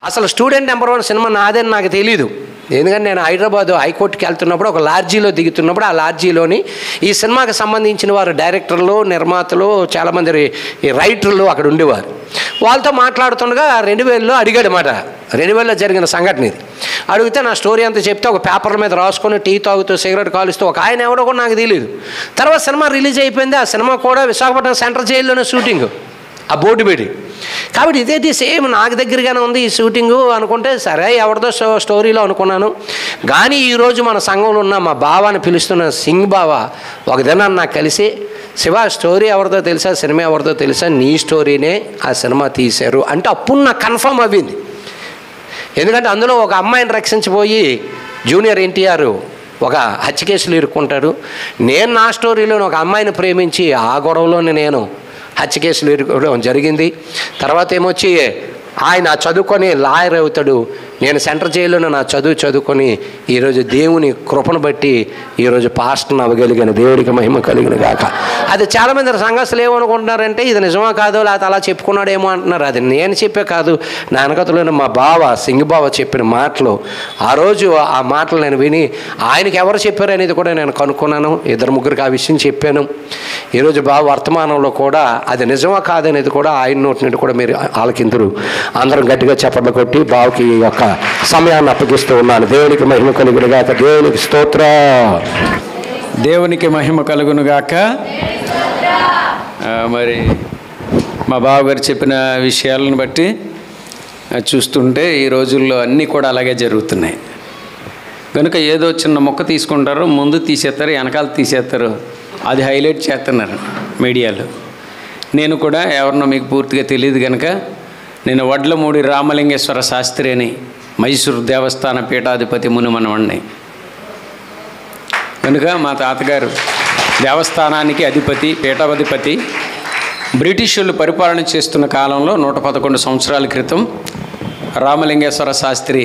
అసలు student number 1 cinema నాదని నాకు తెలీదు. ఎందుకంటే నేను హైదరాబాద్ హైకోర్టుకి వెళ్తున్నప్పుడు ఒక లాడ్జీలో దిగుతున్నప్పుడు ఆ లాడ్జీలోని ఈ సినిమాకి సంబంధించిన వారు డైరెక్టర్లు, నిర్మాతలు, చాలామంది రైటర్లు అక్కడ ఉండేవారు. వాళ్ళతో మాట్లాడుతుండగా 2000లో అడిగాడు అన్నమాట. 2000లో జరిగిన సంఘటన ఇది. అడిగితే నా స్టోరీ అంతా చెప్తే ఒక పేపర్ల మీద రాసుకొని టీ తాగుతూ సిగరెట్ కాలుస్తూ ఒక ఆయన ఎవడో కూడా నాకు తెలియదు. తర్వాత సినిమా రిలీజ్ అయిపోయింది. ఆ సినిమా కూడా విశాఖపట్నం సెంట్రల్ జైల్లోనే షూటింగ్, ఆ బోర్డు పెట్టి. కాబట్టి ఇదేంటి సేమ్ నాకు దగ్గరగానే ఉంది ఈ షూటింగు అనుకుంటే సరే ఎవరిదో స్టోరీలో అనుకున్నాను. కానీ ఈరోజు మన సంఘంలో ఉన్న మా బావాని పిలుస్తున్న సింగ్ బావ ఒక దినాన్ని నాకు కలిసి, శివ స్టోరీ ఎవరిదో తెలుసా, సినిమా ఎవరిదో తెలుసా, నీ స్టోరీనే ఆ సినిమా తీశారు అంటే అప్పుడు నాకు కన్ఫర్మ్ అవ్వింది. ఎందుకంటే అందులో ఒక అమ్మాయిని రక్షించిపోయి జూనియర్ ఎన్టీఆర్ ఒక హత్య కేసులు ఇరుక్కుంటాడు. నేను నా స్టోరీలోని ఒక అమ్మాయిని ప్రేమించి ఆ గొడవలోనే నేను హత్య కేసులు ఇరుకోవడం జరిగింది. తర్వాత ఏమొచ్చి ఆయన చదువుకొని లాయర్ అవుతాడు. నేను సెంట్రల్ జైల్లోనే నా చదువుకొని ఈరోజు దేవుని కృపను బట్టి ఈరోజు పాస్టర్ని అవ్వగలిగాను. దేవుడికి మహిమ కలిగిన గాక. అది చాలామంది సంఘస్థులు ఏమనుకుంటున్నారంటే ఇది నిజమా కాదో లేకపోతే అలా చెప్పుకున్నాడేమో అంటున్నారు. అది నేను చెప్పే కాదు, నా వెనకతలోనే మా బావ సింగ్ బావ చెప్పిన మాటలు. ఆ రోజు ఆ మాటలు నేను విని ఆయనకి ఎవరు చెప్పారు అనేది కూడా నేను కనుక్కున్నాను. 2-3 ఆ విషయం చెప్పాను. ఈరోజు బావ వర్తమానంలో కూడా అది నిజమా కాదనేది కూడా ఆయన నోటి నుండి కూడా మీరు ఆలకిందురు. అందరం గట్టిగా చప్పట్లు కొట్టి బావకి ఈ యొక్క సమయాన్ని అప్పగిస్తూ ఉన్నాను. దేవునికి మహిమ కలుగును గాక. దేవునికి స్తోత్ర. దేవునికి మహిమ కలుగును గాక. మరి మా బావగారు చెప్పిన విషయాలను బట్టి చూస్తుంటే ఈ రోజుల్లో అన్నీ కూడా అలాగే జరుగుతున్నాయి. కనుక ఏదో చిన్న మొక్క తీసుకుంటారు, ముందు తీసేస్తారు, వెనకాల తీసేస్తారు, అది హైలైట్ చేస్తున్నారు మీడియాలో. నేను కూడా ఎవరినో మీకు పూర్తిగా తెలియదు కనుక నేను వడ్లమూడి రామలింగేశ్వర శాస్త్రి అని మైసూరు దేవస్థాన పీఠాధిపతి మునిమనవాణ్ణి. కనుక మా తాతగారు దేవస్థానానికి అధిపతి, పీఠాధిపతి. బ్రిటిష్ వాళ్ళు పరిపాలన చేస్తున్న కాలంలో 111 సంవత్సరాల క్రితం రామలింగేశ్వర శాస్త్రి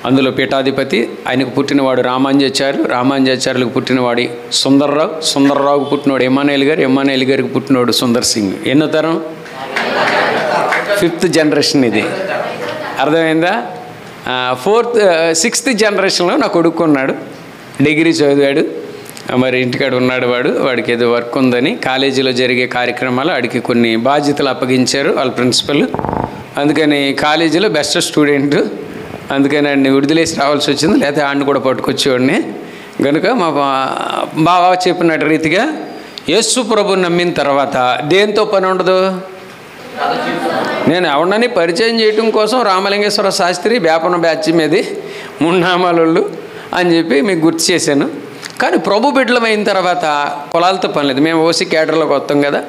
అందులో పీఠాధిపతి. ఆయనకు పుట్టినవాడు రామాంజాచార్యులు, రామాంజాచార్యులకు పుట్టినవాడు సుందర్రావు, సుందర్రావుకు పుట్టినవాడు ఎమ్మానుయేల్ గారు, ఎమ్మానుయేల్ గారికి పుట్టినవాడు సుందర్ సింగ్. ఎన్నో తరం? 5th జనరేషన్ ఇది. అర్థమైందా? 6th జనరేషన్లో నా కొడుకున్నాడు, డిగ్రీ చదివాడు. మరి ఇంటికాడ ఉన్నాడు. వాడికి ఏదో వర్క్ ఉందని కాలేజీలో జరిగే కార్యక్రమాలు వాడికి కొన్ని బాధ్యతలు అప్పగించారు వాళ్ళ ప్రిన్సిపల్. అందుకని కాలేజీలో బెస్ట్ స్టూడెంట్, అందుకని ఆడిని విడుదలేసి రావాల్సి వచ్చింది, లేకపోతే ఆడిని కూడా పట్టుకొచ్చేవాడిని. కనుక మా బావ చెప్పినట్టు రీతిగా యేసు ప్రభుని నమ్మిన తర్వాత దేంతో పని ఉండదు. నేను ఎవరినని పరిచయం చేయటం కోసం రామలింగేశ్వర శాస్త్రి వేపన బ్యాచ్ మీది 3 నామాలు అని చెప్పి మీకు గుర్తు చేశాను. కానీ ప్రభు బిడ్డలం అయిన తర్వాత కులాలతో పని లేదు. మేము ఓసి క్యాడర్లోకి వస్తాం కదా.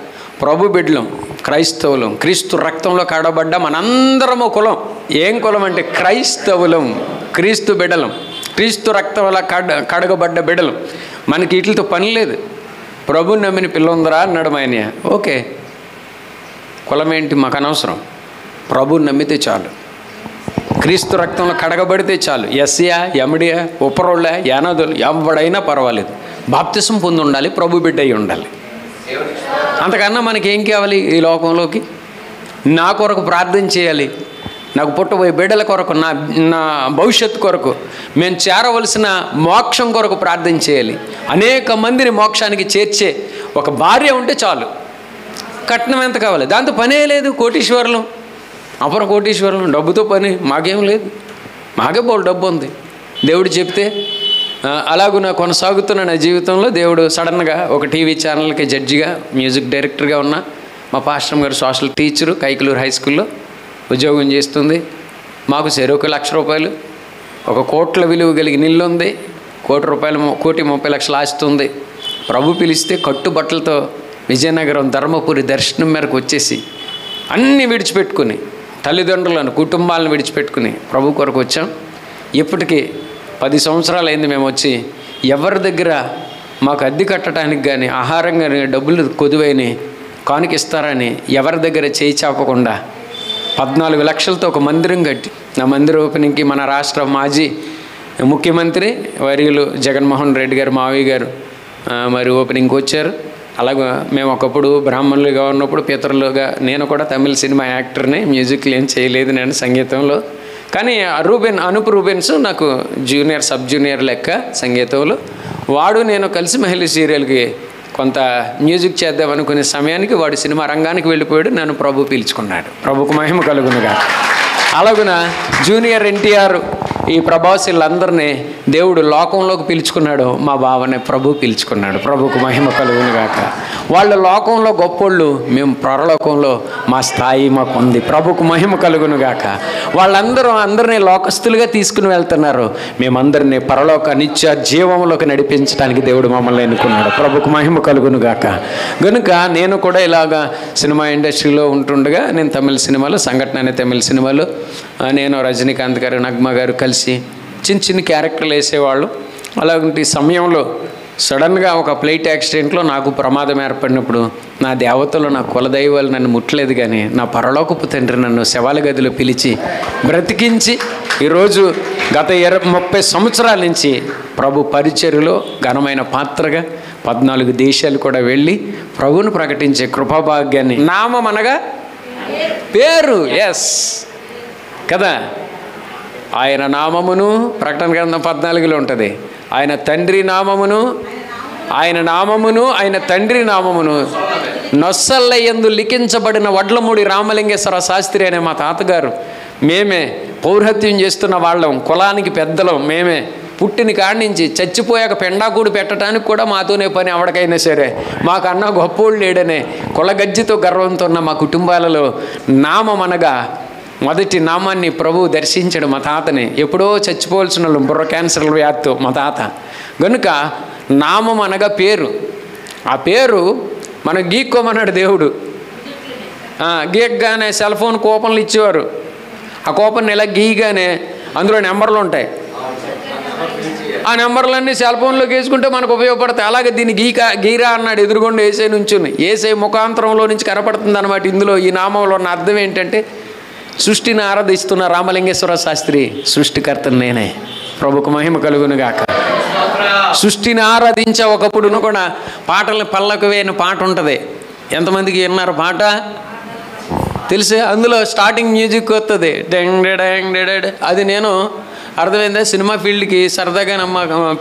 ప్రభు బిడ్డలం, క్రైస్తవులం, క్రీస్తు రక్తంలో కడబడ్డ మనందరము కులం. ఏం కులం అంటే క్రైస్తవులం, క్రీస్తు బిడ్డలం, క్రీస్తు రక్తంలో కడగబడ్డ బిడ్డలం. మనకి వీటితో పని లేదు. ప్రభుని నమ్మిన పిల్ల ఉందరా అన్నాడు ఆయన. ఓకే, కులం ఏంటి మాకు అనవసరం. ప్రభుని నమ్మితే చాలు, క్రీస్తు రక్తంలో కడగబడితే చాలు. ఎస్యా, ఎమిడియా, ఉపరోళ్ళ, యానాదులు ఎవడైనా పర్వాలేదు, బాప్తిసం పొంది ఉండాలి, ప్రభు బిడ్డ అయి ఉండాలి. అంతకన్నా మనకేం కావాలి ఈ లోకంలోకి? నా కొరకు ప్రార్థన చేయాలి, నాకు పుట్టబోయే బిడ్డల కొరకు, నా భవిష్యత్తు కొరకు, మేము చేరవలసిన మోక్షం కొరకు ప్రార్థన చేయాలి. అనేక మందిని మోక్షానికి చేర్చే ఒక భార్య ఉంటే చాలు. కట్నం ఎంత కావాలి? దాంతో పనే లేదు. కోటీశ్వరులు, అపర కోటీశ్వరులు, డబ్బుతో పని మాకేం లేదు. మాకే బోల్ డబ్బు ఉంది. దేవుడు చెప్తే అలాగున కొనసాగుతున్న నా జీవితంలో దేవుడు సడన్గా ఒక టీవీ ఛానల్కి జడ్జిగా, మ్యూజిక్ డైరెక్టర్గా ఉన్న మా పాస్టర్ గారు సోషల్ టీచరు కైకలూరు హై స్కూల్లో ఉద్యోగం చేస్తుంది. మాకు చెరొక ₹1,00,000, 1 కోట్ల విలువ కలిగిన ఇల్లు ఉంది, ₹1,30,00,000 ఆస్తుంది. ప్రభు పిలిస్తే కట్టుబట్టలతో విజయనగరం ధర్మపురి దర్శనం మేరకు వచ్చేసి అన్నీ విడిచిపెట్టుకుని, తల్లిదండ్రులను, కుటుంబాలను విడిచిపెట్టుకుని ప్రభు కొరకు వచ్చాం. ఇప్పటికీ 10 సంవత్సరాలు అయింది మేము వచ్చి. ఎవరి దగ్గర మాకు అద్దె కట్టడానికి కానీ, ఆహారం కానీ, డబ్బులు కొదువైన కానుకిస్తారని ఎవరి దగ్గర చేయి చాపకుండా 14 లక్షలతో ఒక మందిరం కట్టి, నా మందిర ఓపెనింగ్కి మన రాష్ట్ర మాజీ ముఖ్యమంత్రి వర్యులు జగన్మోహన్ రెడ్డి గారు, మావయ్య గారు మరి ఓపెనింగ్కి వచ్చారు. అలాగే మేము ఒకప్పుడు బ్రాహ్మణులుగా ఉన్నప్పుడు పితరులుగా, నేను కూడా తమిళ సినిమా యాక్టర్ని, మ్యూజిక్లు ఏం చేయలేదు, నేను సంగీతంలో కానీ అనూప్ రూబెన్స్ నాకు జూనియర్ సబ్ జూనియర్ లెక్క సంగీతంలో. వాడు నేను కలిసి మహిళ సీరియల్కి కొంత మ్యూజిక్ చేద్దాం అనుకునే సమయానికి వాడు సినిమా రంగానికి వెళ్ళిపోయాడు. నన్ను ప్రభు పిలుచుకున్నాడు. ప్రభుకు మహిమ కలుగునుగా. అలాగున జూనియర్ ఎన్టీఆర్, ఈ ప్రభాస్ వీళ్ళందరినీ దేవుడు లోకంలోకి పిలుచుకున్నాడు. మా బావనే ప్రభు పిలుచుకున్నాడు. ప్రభుకు మహిమ కలుగునుగాక. వాళ్ళ లోకంలో గొప్పోళ్ళు, మేము పరలోకంలో మా స్థాయి మాకు ఉంది. ప్రభుకు మహిమ కలుగునుగాక. అందరినీ లోకస్తులుగా తీసుకుని వెళ్తున్నారు. మేమందరినీ పరలోక నిత్య జీవంలోకి నడిపించడానికి దేవుడు మమ్మల్ని ఎన్నుకున్నాడు. ప్రభుకు మహిమ కలుగునుగాక. కనుక నేను కూడా ఇలాగా సినిమా ఇండస్ట్రీలో ఉంటుండగా నేను తమిళ సినిమాలు, సంఘటన అనే తమిళ సినిమాలు, నేను రజనీకాంత్ గారు, నగ్మ గారు కలిసి చిన్న చిన్న క్యారెక్టర్లు వేసేవాళ్ళు. అలాంటి సమయంలో సడన్గా ఒక ఫ్లైట్ యాక్సిడెంట్లో నాకు ప్రమాదం ఏర్పడినప్పుడు నా దేవతలు, నా కులదైవాలు నన్ను ముట్టలేదు, కానీ నా పరలోకపు తండ్రి నన్ను శవాల గదిలో పిలిచి బ్రతికించి ఈరోజు గత 30 సంవత్సరాల నుంచి ప్రభు పరిచర్యలో ఘనమైన పాత్రగా 14 దేశాలు కూడా వెళ్ళి ప్రభువును ప్రకటించే కృపాభాగ్యాన్ని. నామం అనగా పేరు, ఎస్ కదా. ఆయన నామమును ప్రకటన గ్రంథం 14లో ఉంటుంది. ఆయన తండ్రి నామమును, ఆయన తండ్రి నామమును నొస్సల్ల యందు లిఖించబడిన వడ్లమూడి రామలింగేశ్వర శాస్త్రి అనే మా తాతగారు, మేమే పౌరహత్యం చేస్తున్న వాళ్ళం, కులానికి పెద్దలం మేమే. పుట్టిన కాడి నుంచి చచ్చిపోయాక పెండాకూడు పెట్టడానికి కూడా మాతోనే పని. ఎవరికైనా సరే మాకన్నా గొప్పోళ్ళు లేడనే కులగజ్జితో గర్వంతో ఉన్న మా కుటుంబాలలో నామం అనగా మొదటి నామాన్ని ప్రభువు దర్శించాడు మా తాతని. ఎప్పుడో చచ్చిపోవాల్సిన వాళ్ళు, బుర్ర క్యాన్సర్ వ్యాధితో మా తాత. కనుక నామం అనగా పేరు. ఆ పేరు మనం గీక్కోమన్నాడు దేవుడు. గీక్గానే సెల్ ఫోన్ కూపన్లు ఇచ్చేవారు. ఆ కూపన్ ఇలా గీయగానే అందులో నెంబర్లు ఉంటాయి. ఆ నెంబర్లన్నీ సెల్ ఫోన్లోకి వేసుకుంటే మనకు ఉపయోగపడతాయి. అలాగే దీన్ని గీరా అన్నాడు ఎదురుగుండా ఏసై నుంచుని. ఏసై ముఖాంతరంలో నుంచి కనపడుతుంది అనమాట. ఇందులో ఈ నామంలో ఉన్న అర్థం ఏంటంటే, సృష్టిని ఆరాధిస్తున్న రామలింగేశ్వర శాస్త్రి సృష్టికర్తను నేనే. ప్రభుకు మహిమ కలుగునుగాక. సృష్టిని ఆరాధించే ఒకప్పుడు కూడా పాటలు పళ్ళకు వేయని పాట ఉంటుంది. ఎంతమందికి విన్నారు పాట? తెలిసే. అందులో స్టార్టింగ్ మ్యూజిక్ వస్తుంది, డెంగ్ డెంగ్ డెడ్. అది నేను అర్థమైందా, సినిమా ఫీల్డ్కి సరదాగా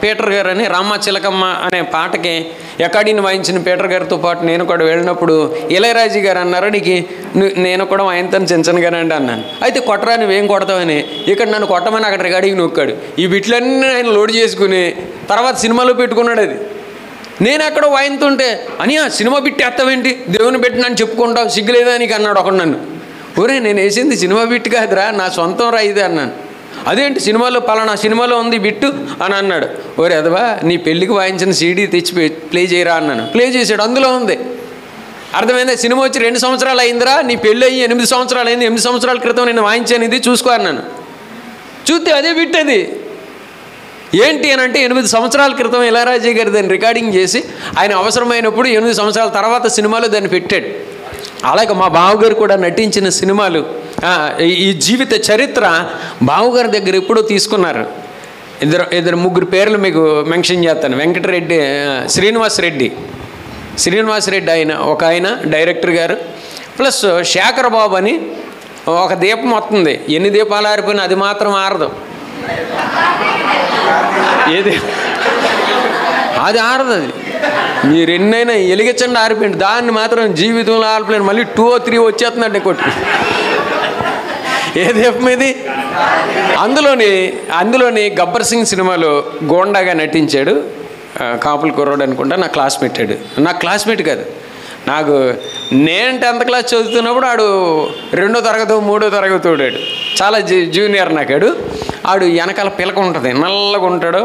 పీటర్ గారు అని రామ చిలకమ్మ అనే పాటకి ఎకాడీని వాయించిన పీటర్ గారితో పాటు నేను కూడా వెళ్ళినప్పుడు ఇళయరాజు గారు అన్నారు, నీకు నేను కూడా వాయింతాను చించనుగానండి అన్నాను. అయితే కొట్టరా నువ్వేం కొడతావని ఇక్కడ నన్ను కొట్టమని అక్కడ రికార్డింగ్ నొక్కాడు. ఈ బిట్లన్నీ ఆయన లోడ్ చేసుకుని తర్వాత సినిమాలో పెట్టుకున్నాడు. అది నేను ఎక్కడ వాయింతుంటే, అనియా సినిమా బిట్టి ఎత్తవేంటి, దేవుని పెట్టి నన్ను చెప్పుకుంటావు, సిగ్గులేదా నీకు అన్నాడు ఒకడు నన్ను. ఒరే నేను వేసింది సినిమా బిట్టు కాదురా, నా సొంతం రా ఇది అన్నాను. అదేంటి సినిమాలో పలానా సినిమాలో ఉంది బిట్టు అని అన్నాడు. ఓరే అదవా, నీ పెళ్ళికి వాయించిన సీడీ తెచ్చి ప్లే చేయరా అన్నాను. ప్లే చేశాడు, అందులో ఉంది. అర్థమైందా? సినిమా వచ్చి 2 సంవత్సరాలు అయిందిరా, నీ పెళ్ళి అయ్యి 8 సంవత్సరాలు అయింది, 8 సంవత్సరాల క్రితం నేను వాయించాను, ఇది చూసుకో అన్నాను. చూస్తే అదే బిట్. అది ఏంటి అని అంటే 8 సంవత్సరాల క్రితం ఇళయరాజా గారు దాన్ని రికార్డింగ్ చేసి ఆయన అవసరమైనప్పుడు 8 సంవత్సరాల తర్వాత సినిమాలో దాన్ని పెట్టాడు. అలాగే మా బావగారు కూడా నటించిన సినిమాలు, ఈ జీవిత చరిత్ర బావగారి దగ్గర ఎప్పుడో తీసుకున్నారు. ఇద్దరు ముగ్గురు పేర్లు మీకు మెన్షన్ చేస్తాను. వెంకటరెడ్డి, శ్రీనివాసరెడ్డి ఆయన డైరెక్టర్ గారు, ప్లస్ శేఖర్ బాబు అని ఒక దీపం వస్తుంది. ఎన్ని దీపాలు ఆరిపోయినా అది మాత్రం ఆరదు. ఏది అది ఆరదు. అది మీరు ఎన్నైనా ఎలిగించండి ఆరిపోయింది, దాన్ని మాత్రం జీవితంలో ఆరిపోలేను. మళ్ళీ 2 or 3 వచ్చేస్తుందండి కొట్టి. ఏ దీపం ఇది? అందులోని గబ్బర్ సింగ్ సినిమాలో గోండాగా నటించాడు. కాపుల కుర్రోడు అనుకుంటా. నా క్లాస్మేట్ కాదు, నేను 10th క్లాస్ చదువుతున్నప్పుడు ఆడు 2వ తరగతి 3వ తరగతి తోడాడు. చాలా జూనియర్ నాకాడు. ఆడు వెనకాల పిలక ఉంటుంది, నల్లగా ఉంటాడు.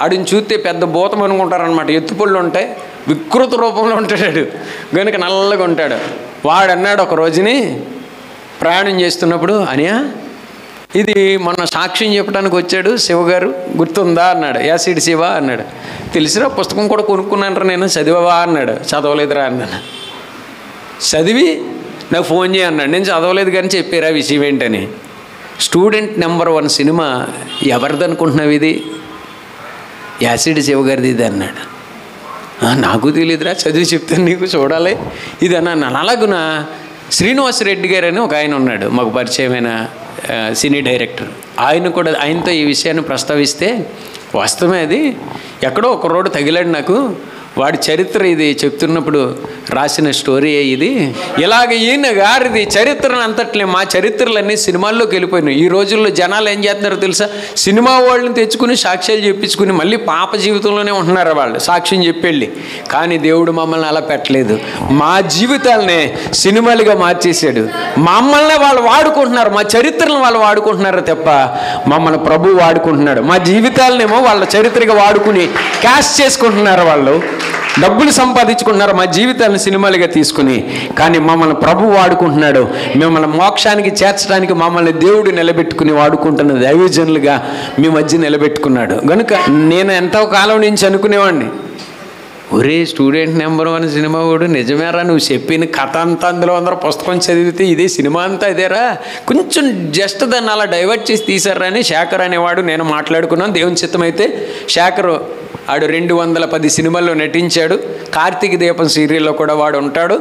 ఆడిని చూస్తే పెద్ద భూతం అనుకుంటారనమాట. ఎత్తుపళ్ళు ఉంటాయి, వికృత రూపంలో ఉంటాడు, కనుక నల్లగా ఉంటాడు. వాడు అన్నాడు ఒక రోజుని ప్రయాణం చేస్తున్నప్పుడు, అనియా ఇది మొన్న సాక్ష్యం చెప్పడానికి వచ్చాడు శివగారు, గుర్తుందా అన్నాడు. యాసిడ్ శివ అన్నాడు. తెలిసిరా, పుస్తకం కూడా కొనుక్కున్నానరా నేను, చదివవా అన్నాడు. చదవలేదురా అన్నాను. చదివి నాకు ఫోన్ చేయ అన్నాడు. నేను చదవలేదు కానీ చెప్పారా విషయం ఏంటని. స్టూడెంట్ నెంబర్ 1 సినిమా ఎవరిది అనుకుంటున్నావు ఇది? యాసిడ్ శివగారిది ఇది అన్నాడు. నాకు తెలియదురా, చదివి చెప్తాను నీకు, చూడాలి ఇది అన్నాను. అలాగున శ్రీనివాసరెడ్డి గారు అని ఒక ఆయన ఉన్నాడు, మాకు పరిచయమైన సినీ డైరెక్టర్. ఆయనతో ఈ విషయాన్ని ప్రస్తావిస్తే, వాస్తవమే అది, ఎక్కడో ఒక రోడ్డు తగిలాడు నాకు, వాడి చరిత్ర ఇది చెప్తున్నప్పుడు రాసిన స్టోరీ ఇది, ఇలాగ ఈయన గారిది చరిత్రను అంతట్లే మా చరిత్రలన్నీ సినిమాల్లోకి వెళ్ళిపోయినాయి. ఈ రోజుల్లో జనాలు ఏం చేస్తున్నారో తెలుసా, సినిమా వాళ్ళని తెచ్చుకుని సాక్ష్యాలు చెప్పించుకుని మళ్ళీ పాప జీవితంలోనే ఉంటున్నారు వాళ్ళు సాక్ష్యం చెప్పెళ్ళి. కానీ దేవుడు మమ్మల్ని అలా పెట్టలేదు, మా జీవితాలనే సినిమాలుగా మార్చేశాడు. మమ్మల్ని వాళ్ళు వాడుకుంటున్నారు, మా చరిత్రను వాళ్ళు వాడుకుంటున్నారు తప్ప మమ్మల్ని ప్రభు వాడుకుంటున్నాడు. మా జీవితాలనేమో వాళ్ళ చరిత్రగా వాడుకుని క్యాష్ చేసుకుంటున్నారు, వాళ్ళు డబ్బులు సంపాదించుకుంటున్నారు మా జీవితాలను సినిమాలుగా తీసుకుని. కానీ మమ్మల్ని ప్రభు వాడుకుంటున్నాడు, మిమ్మల్ని మోక్షానికి చేర్చడానికి మమ్మల్ని దేవుడు నిలబెట్టుకుని వాడుకుంటున్న దైవజనులుగా మీ మధ్య నిలబెట్టుకున్నాడు. కనుక నేను ఎంతో కాలం నుంచి అనుకునేవాడిని, ఒరే స్టూడెంట్ నెంబర్ 1 సినిమా వాడు నిజమేరా, నువ్వు చెప్పిన కథ అంతా అందులో అందరూ పుస్తకం చదివితే ఇదే సినిమా అంతా ఇదేరా, కొంచెం జస్ట్ దాన్ని అలా డైవర్ట్ చేసి తీసారా అని శేఖర్ అనేవాడు నేను మాట్లాడుకున్నాను. దేవుని చిత్తమైతే శేఖర్ ఆడు 210 సినిమాల్లో నటించాడు. కార్తీక దీపం సీరియల్లో కూడా వాడు ఉంటాడు.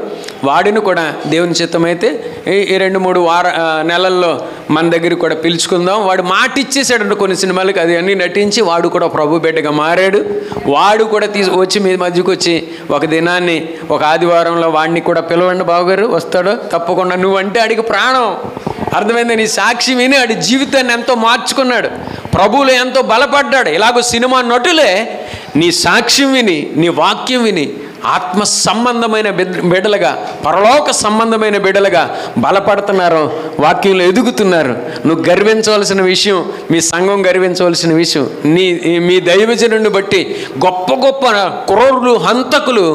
వాడిని కూడా దేవుని చిత్తమైతే ఈ 2-3 నెలల్లో మన దగ్గర కూడా పిలుచుకుందాం. వాడు మాట ఇచ్చేసాడు కొన్ని సినిమాలకి, అది అన్నీ నటించి వాడు కూడా ప్రభు బిడ్డగా మారాడు. వాడు కూడా వచ్చి మీ మధ్యకు వచ్చి ఒక దినాన్ని ఒక ఆదివారంలో వాడిని కూడా పిలవండి బావగారు, వస్తాడు తప్పకుండా. నువ్వంటే ఆడికి ప్రాణం, అర్థమైంది. నీ సాక్షి విని ఆడి జీవితాన్ని ఎంతో మార్చుకున్నాడు, ప్రభువులో ఎంతో బలపడ్డాడు. ఇలాగో సినిమా నటులే నీ సాక్ష్యం విని నీ వాక్యం విని ఆత్మ సంబంధమైన బిడ్డలుగా, పరలోక సంబంధమైన బిడ్డలుగా బలపడుతున్నారు, వాక్యంలో ఎదుగుతున్నారు. నువ్వు గర్వించవలసిన విషయం, మీ సంఘం గర్వించవలసిన విషయం, మీ దైవజనుడిని బట్టి గొప్ప గొప్ప క్రూరులు హంతకులు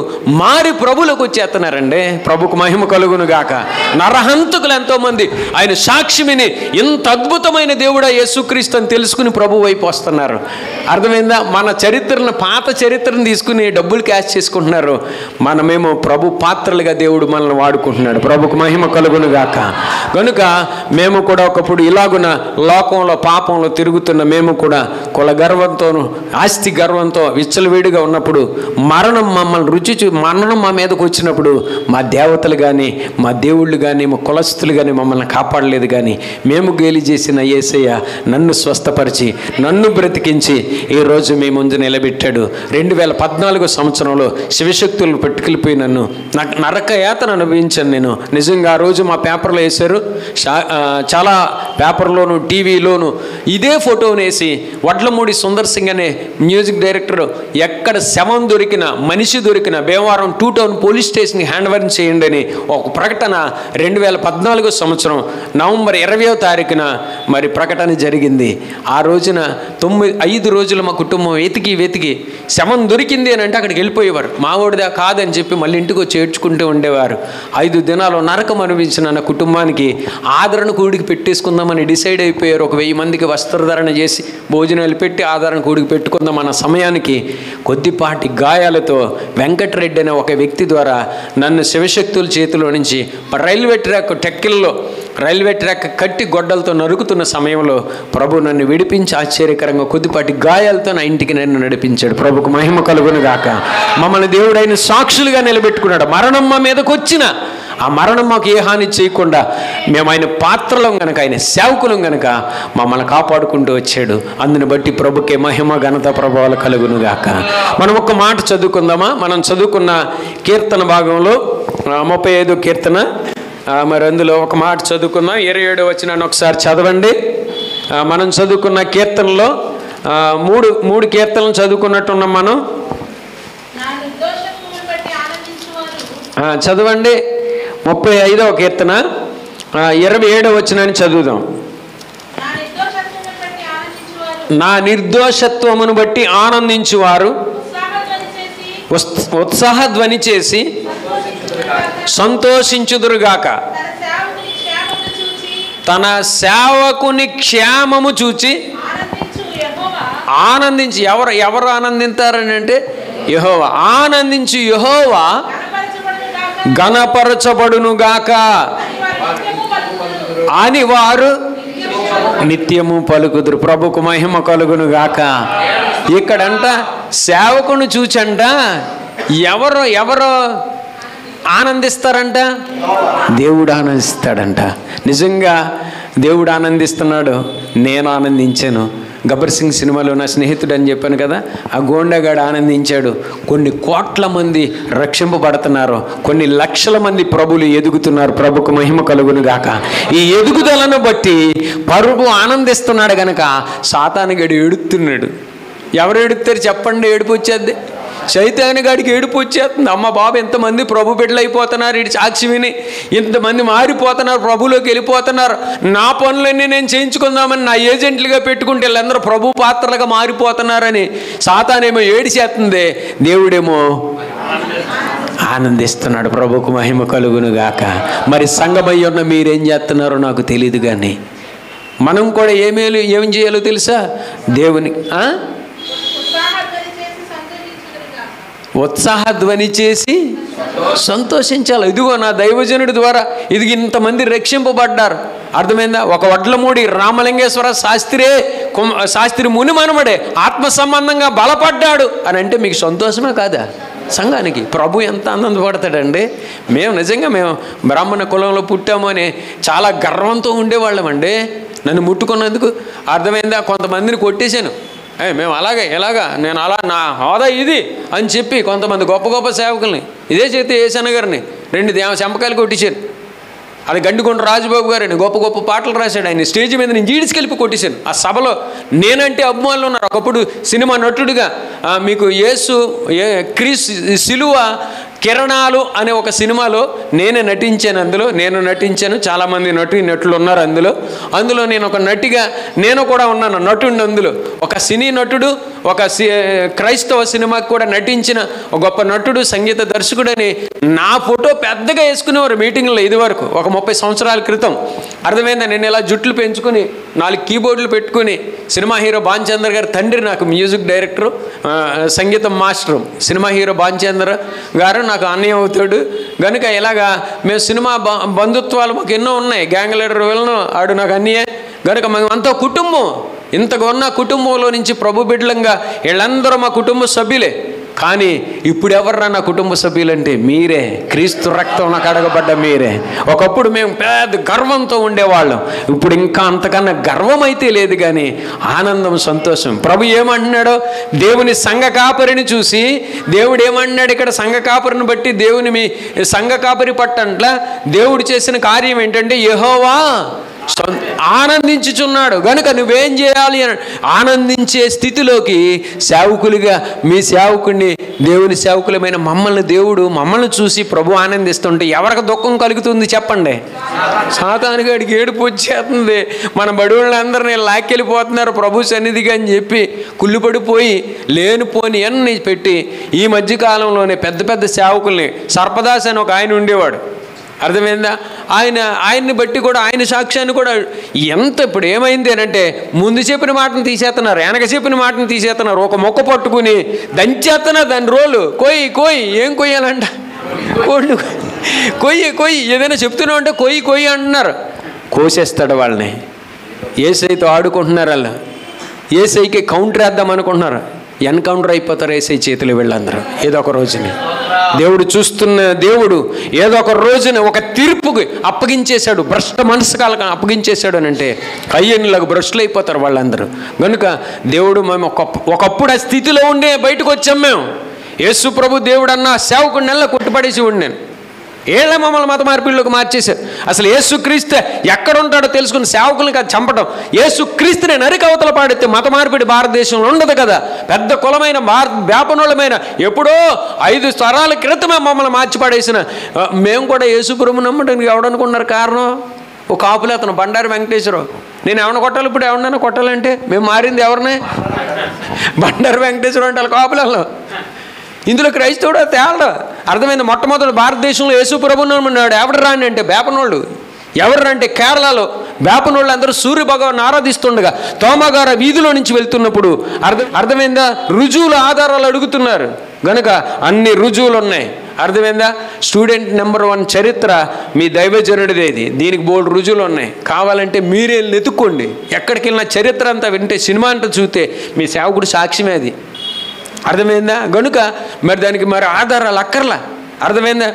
మారి ప్రభులకు వచ్చేస్తున్నారండి. ప్రభుకు మహిమ కలుగును గాక. నరహంతకులు ఎంతోమంది ఆయన సాక్షిని ఇంత అద్భుతమైన దేవుడా యేసుక్రీస్తు అని తెలుసుకుని ప్రభు వైపు వస్తున్నారు. అర్థమైందా? మన చరిత్రను, పాత చరిత్రను తీసుకుని డబ్బులు క్యాష్ చేసుకుంటున్నారు. మనమేమో ప్రభు పాత్రలుగా దేవుడు మనల్ని వాడుకుంటున్నాడు. ప్రభుకు మహిమ కలుగును గాక. కనుక మేము కూడా ఒకప్పుడు ఇలాగున లోకంలో పాపంలో తిరుగుతున్న మేము కూడా కుల గర్వంతోను ఆస్తి గర్వంతో విచ్చలవిడిగా ఉన్నప్పుడు మరణం మా మీదకు వచ్చినప్పుడు మా దేవతలు కానీ మా దేవుళ్ళు కానీ మా కులస్తులు కానీ మమ్మల్ని కాపాడలేదు. కానీ మేము గేలి చేసిన యేసయ్య నన్ను స్వస్థపరిచి నన్ను బ్రతికించి ఈరోజు మీ ముందు నిలబెట్టాడు. 2014 సంవత్సరంలో శివశక్తులు పట్టుకెళ్ళిపోయి నన్ను నరక యాతన అనుభవించాను నేను. నిజంగా ఆ రోజు మా పేపర్లో వేశారు, చాలా పేపర్లోను టీవీలోను ఇదే ఫోటోని వేసి వడ్లమూడి సుందర్ సింగ్ అనే మ్యూజిక్ డైరెక్టర్ ఎక్కడ శవం దొరికినా మనిషి దొరికినా భీమవరం 2 టౌన్ పోలీస్ స్టేషన్కి హ్యాండ్ ఓవర్ చేయండి అని ఒక ప్రకటన 2014 సంవత్సరం నవంబర్ 20వ తారీఖున మరి ప్రకటన జరిగింది. ఆ రోజున 5 రోజులు మా కుటుంబం వెతికి శవం దొరికింది అని అంటే అక్కడికి వెళ్ళిపోయేవారు. మావోడిదా కాదని చెప్పి మళ్ళీ ఇంటికి వచ్చి ఏడ్చుకుంటూ ఉండేవారు. 5 దినాలు నరకం అనిపించిన నా కుటుంబానికి ఆదరణ కూడికి పెట్టేసుకుందామని డిసైడ్ అయిపోయారు. ఒక 1000 మందికి వస్త్రధారణ చేసి భోజనాలు పెట్టి ఆదరణ కూడికి పెట్టుకుందాం అన్న సమయానికి కొద్దిపాటి గాయాలతో వెంకటరెడ్డి అనే ఒక వ్యక్తి ద్వారా నన్ను శివశక్తుల చేతిలో నుంచి రైల్వే ట్రాక్ కట్టి గొడ్డలతో నరుకుతున్న సమయంలో ప్రభు నన్ను విడిపించి ఆశ్చర్యకరంగా కొద్దిపాటి గాయాలతో నా ఇంటికి నన్ను నడిపించాడు. ప్రభుకు మహిమ కలుగును గాక. మమ్మల్ని దేవుడైన సాక్షులుగా నిలబెట్టుకున్నాడు. మరణం మా మీదకు వచ్చిన ఆ మరణం మాకు ఏ హాని చేయకుండా మేము ఆయన పాత్రలం గనక, ఆయన సేవకులం గనక మమ్మల్ని కాపాడుకుంటూ వచ్చాడు. అందుని బట్టి ప్రభుకే మహిమ ఘనత ప్రభావాలు కలుగును గాక. మనం ఒక మాట చదువుకుందామా? మనం చదువుకున్న కీర్తన భాగంలో 35వ కీర్తన, మరి అందులో ఒక మాట చదువుకుందాం. 27వ వచనాన్ని ఒకసారి చదవండి. మనం చదువుకున్న కీర్తనలో మూడు కీర్తనలు చదువుకున్నట్టున్నాం మనం. చదవండి 35వ కీర్తన 27వ వచనాన్ని చదువుదాం. నా నిర్దోషత్వమును బట్టి ఆనందించువారు ఉత్సాహధ్వని చేసి సంతోషించుదురుగాక. తన సేవకుని క్షేమము చూచి ఆనందించి ఎవరు ఆనందింతారని అంటే యెహోవా. ఆనందించి యెహోవా గణపరచబడునుగాక అని వారు నిత్యము పలుకుదురు. ప్రభుకు మహిమ కలుగునుగాక. ఇక్కడంట సేవకును చూచంట ఎవరో ఆనందిస్తారంట, దేవుడు ఆనందిస్తాడంట. నిజంగా దేవుడు ఆనందిస్తున్నాడు. నేను ఆనందించాను. గబ్బర్ సింగ్ సినిమాలో నా స్నేహితుడు అని చెప్పాను కదా, ఆ గోండాగాడు ఆనందించాడు. కొన్ని కోట్ల మంది రక్షింపబడుతున్నారు, కొన్ని లక్షల మంది ప్రభులు ఎదుగుతున్నారు. ప్రభుకు మహిమ కలుగును గాక. ఈ ఎదుగుదలను బట్టి ప్రభు ఆనందిస్తున్నాడు గనక సాతానుగాడు ఏడుస్తున్నాడు. ఎవరు ఏడుస్తారు చెప్పండి? ఏడుపు వచ్చేద్ది. సైతాను గాడికి ఏడుపు వచ్చేస్తుంది. అమ్మ బాబు ఎంతమంది ప్రభు బిడ్డలు అయిపోతున్నారు, ఇటు సాక్షి విని ఇంతమంది మారిపోతున్నారు, ప్రభులోకి వెళ్ళిపోతున్నారు. నా పనులన్నీ నేను చేయించుకుందామని నా ఏజెంట్లుగా పెట్టుకుంటే వీళ్ళందరూ ప్రభు పాత్రలుగా మారిపోతున్నారని సాతానేమో ఏడిచేస్తుంది, దేవుడేమో ఆనందిస్తున్నాడు. ప్రభుకు మహిమ కలుగును గాక. మరి సంఘమయ్య ఉన్న మీరేం చేస్తున్నారో నాకు తెలియదు, కానీ మనం కూడా ఏం చేయాలో తెలుసా? దేవుని ఉత్సాహధ్వని చేసి సంతోషించాలి. ఇదిగో నా దైవజనుడి ద్వారా ఇది ఇంతమంది రక్షింపబడ్డారు. అర్థమైందా? ఒక వడ్లమూడి రామలింగేశ్వర శాస్త్రి ముని మనమడే ఆత్మ సంబంధంగా బలపడ్డాడు అని అంటే మీకు సంతోషమే కాదా? సంఘానికి ప్రభు ఎంత ఆనందపడతాడండి. మేము బ్రాహ్మణ కులంలో పుట్టాము అని చాలా గర్వంతో ఉండేవాళ్ళమండి. నన్ను ముట్టుకున్నందుకు అర్థమైందా? కొంతమందిని కొట్టేశాను. మేము ఎలాగా నేను అలా నా హోదా ఇది అని చెప్పి కొంతమంది గొప్ప గొప్ప సేవకుల్ని ఇదే చేతి ఏసన్న గారిని 2 చెంపకాయలు కొట్టించాను. అది గండికొండ రాజబాబు గారని గొప్ప గొప్ప పాటలు రాశాడు. ఆయన స్టేజ్ మీద నేను ఈడ్చుకెళ్ళి కొట్టేశాను. ఆ సభలో నేనంటే అభిమానులు ఉన్నారు. ఒకప్పుడు సినిమా నటుడిగా మీకు సిలువ కిరణాలు అనే ఒక సినిమాలో నేను నటించాను. చాలామంది నటులు ఉన్నారు అందులో నేను ఒక నటిగా నేను కూడా ఉన్నాను, నటుడిని. అందులో ఒక సినీ నటుడు, ఒక క్రైస్తవ సినిమాకి కూడా నటించిన ఒక గొప్ప నటుడు, సంగీత దర్శకుడని నా ఫోటో పెద్దగా వేసుకునేవారు మీటింగ్లో ఇదివరకు, ఒక 30 సంవత్సరాల క్రితం. అర్థమైందా? నేను ఇలా జుట్లు పెంచుకుని 4 కీబోర్డులు పెట్టుకుని సినిమా హీరో భానుచంద్ర గారి తండ్రి నాకు మ్యూజిక్ డైరెక్టరు, సంగీతం మాస్టరు. సినిమా హీరో భానుచంద్ర గారు నాకు అన్నయ్య అవుతాడు కనుక ఇలాగా మేము సినిమా బంధుత్వాలు మాకు ఎన్నో ఉన్నాయి. గ్యాంగ్ లీడర్ వెళ్ళను ఆడు నాకు అన్నయ్యే కనుక మేమంతా కుటుంబం. ఇంతగా ఉన్న కుటుంబంలో నుంచి ప్రభు బిడ్డలంగా వీళ్ళందరూ మా కుటుంబ సభ్యులే. కానీ ఇప్పుడు ఎవర్రా నా కుటుంబ సభ్యులంటే మీరే, క్రీస్తు రక్తం నాకు అడగబడ్డ మీరే. ఒకప్పుడు మేము పెద్ద గర్వంతో ఉండేవాళ్ళం, ఇప్పుడు ఇంకా అంతకన్నా గర్వం అయితే లేదు, కానీ ఆనందం, సంతోషం. ప్రభు ఏమంటున్నాడో దేవుని సంఘ కాపరిని చూసి దేవుడు ఏమంటున్నాడు ఇక్కడ? సంఘ కాపరిని బట్టి దేవుని మీ సంఘ కాపరి పట్టంట్ల దేవుడు చేసిన కార్యం ఏంటంటే యెహోవా ఆనందించుచున్నాడు గనుక నువ్వేం చేయాలి అని ఆనందించే స్థితిలోకి సేవకులుగా మీ సేవకుడిని, దేవుని సేవకులమైన మమ్మల్ని చూసి ప్రభు ఆనందిస్తుంటే ఎవరికి దుఃఖం కలుగుతుంది చెప్పండి? సాతానుగాడికి ఏడుపు వచ్చేస్తుంది. మన బడువులందరినీ లాక్కెళ్ళిపోతున్నారు ప్రభు సన్నిధిగా అని చెప్పి కుళ్ళుపడిపోయి లేనిపోని అన్ని పెట్టి ఈ మధ్యకాలంలోనే పెద్ద పెద్ద సేవకుల్ని, సర్పదాస్ అని ఒక ఆయన ఉండేవాడు. అర్థమైందా? ఆయన్ని బట్టి కూడా ఆయన సాక్ష్యాన్ని కూడా ఎంత ఇప్పుడు ఏమైంది అంటే ముందు చెప్పిన మాటను తీసేస్తున్నారు, వెనక చెప్పిన మాటను తీసేస్తున్నారు. ఒక మొక్క పట్టుకుని దంచేస్తున్నారు దాని రోలు. కొయ్యి ఏం కొయ్యాలంట? కోళ్ళు కొయ్యి ఏదైనా చెప్తున్నావు అంటే కొయ్యి అంటున్నారు. కోసేస్తాడు వాళ్ళని. ఏసైతో ఆడుకుంటున్నారు. వాళ్ళు ఏసైకి కౌంటర్ వేద్దాం అనుకుంటున్నారు. ఎన్కౌంటర్ అయిపోతారు ఏసై చేతులు వీళ్ళందరూ ఏదో ఒక రోజుని. దేవుడు చూస్తున్న దేవుడు ఏదో ఒక రోజున ఒక తీర్పుకి అప్పగించేశాడు, భ్రష్ట మనసుకాలకు అప్పగించేశాడు అని అంటే కయ్యనులకు భ్రష్టులు అయిపోతారు వాళ్ళందరూ. కనుక దేవుడు మేము ఒకప్పుడు ఆ స్థితిలో ఉండే బయటకు వచ్చాం. మేము యేసు ప్రభు దేవుడు అన్న సేవకుడిని నెల కొట్టుపడేసి నేను ఏళ్ళ మమ్మల్ని మత మార్పిడిలోకి మార్చేశారు. అసలు యేసుక్రీస్తు ఎక్కడ ఉంటాడో తెలుసుకుని సేవకుల్ని కాదు చంపడం, యేసుక్రీస్తుని నరికవతల పాడితే మత మార్పిడి భారతదేశంలో ఉండదు కదా. పెద్ద కులమైన వ్యాపనులమైన ఎప్పుడో 5 తరాల క్రితమే మమ్మల్ని మార్చిపడేసిన మేము కూడా యేసు ప్రభువుని నమ్మడానికి ఎవడనుకున్నారు కారణం? ఒక కాపులే అతను బండారు వెంకటేశ్వరరావు. నేను ఎవరిని కొట్టాలి? ఇప్పుడు ఎవరినైనా కొట్టాలంటే మేము మారింది ఎవరిని? బండారు వెంకటేశ్వరరావు అంటే వాళ్ళ కాపులలో. ఇందులో క్రైస్తవుడు తేలడు. అర్థమైంది? మొట్టమొదటి భారతదేశంలో యేసు ప్రభువుని నమ్మినాడు ఎవడు రాని అంటే బేపనోళ్ళు. ఎవరు అంటే కేరళలో బేపనోళ్ళు అందరూ సూర్య భగవాన్ని ఆరాధిస్తుండగా తోమగార వీధిలో నుంచి వెళ్తున్నప్పుడు అర్థమైందా? రుజువుల ఆధారాలు అడుగుతున్నారు గనుక అన్ని రుజువులు ఉన్నాయి. అర్థమైందా? స్టూడెంట్ నెంబర్ 1 చరిత్ర మీ దైవజనుడిదేది. దీనికి బోల్డ్ రుజువులు ఉన్నాయి. కావాలంటే మీరే వెతుక్కోండి. ఎక్కడికి వెళ్ళినా చరిత్ర అంతా వింటే, సినిమా అంతా చూస్తే మీ సేవకుడు సాక్ష్యమే అది. అర్థమైందా? గనుక మరి దానికి మరి ఆధారాలు అక్కర్లా. అర్థమైందా?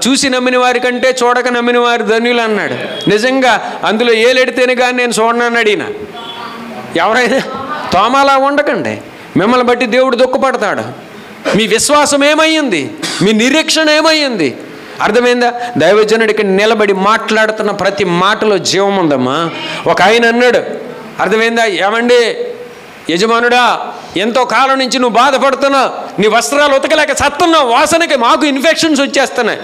చూసి నమ్మిన వారి కంటే చూడక నమ్మిన వారు ధన్యులు అన్నాడు. నిజంగా అందులో ఏలెడితేనే కానీ నేను చూడనని అడిగిన. ఎవరైనా తోమాలా ఉండకండి. మిమ్మల్ని బట్టి దేవుడు దుఃఖపడతాడు. మీ విశ్వాసం ఏమయ్యింది? మీ నిరీక్షణ ఏమయ్యింది? అర్థమైందా? దైవజనుడికి నిలబడి మాట్లాడుతున్న ప్రతి మాటలో జీవం ఉందమ్మా. ఒక ఆయన అన్నాడు, అర్థమైందా? ఏమండి యజమానుడా, ఎంతో కాలం నుంచి నువ్వు బాధపడుతున్నావు, నీ వస్త్రాలు ఉతకలేక చస్తున్నావు, వాసనకి మాకు ఇన్ఫెక్షన్స్ వచ్చేస్తున్నాయి.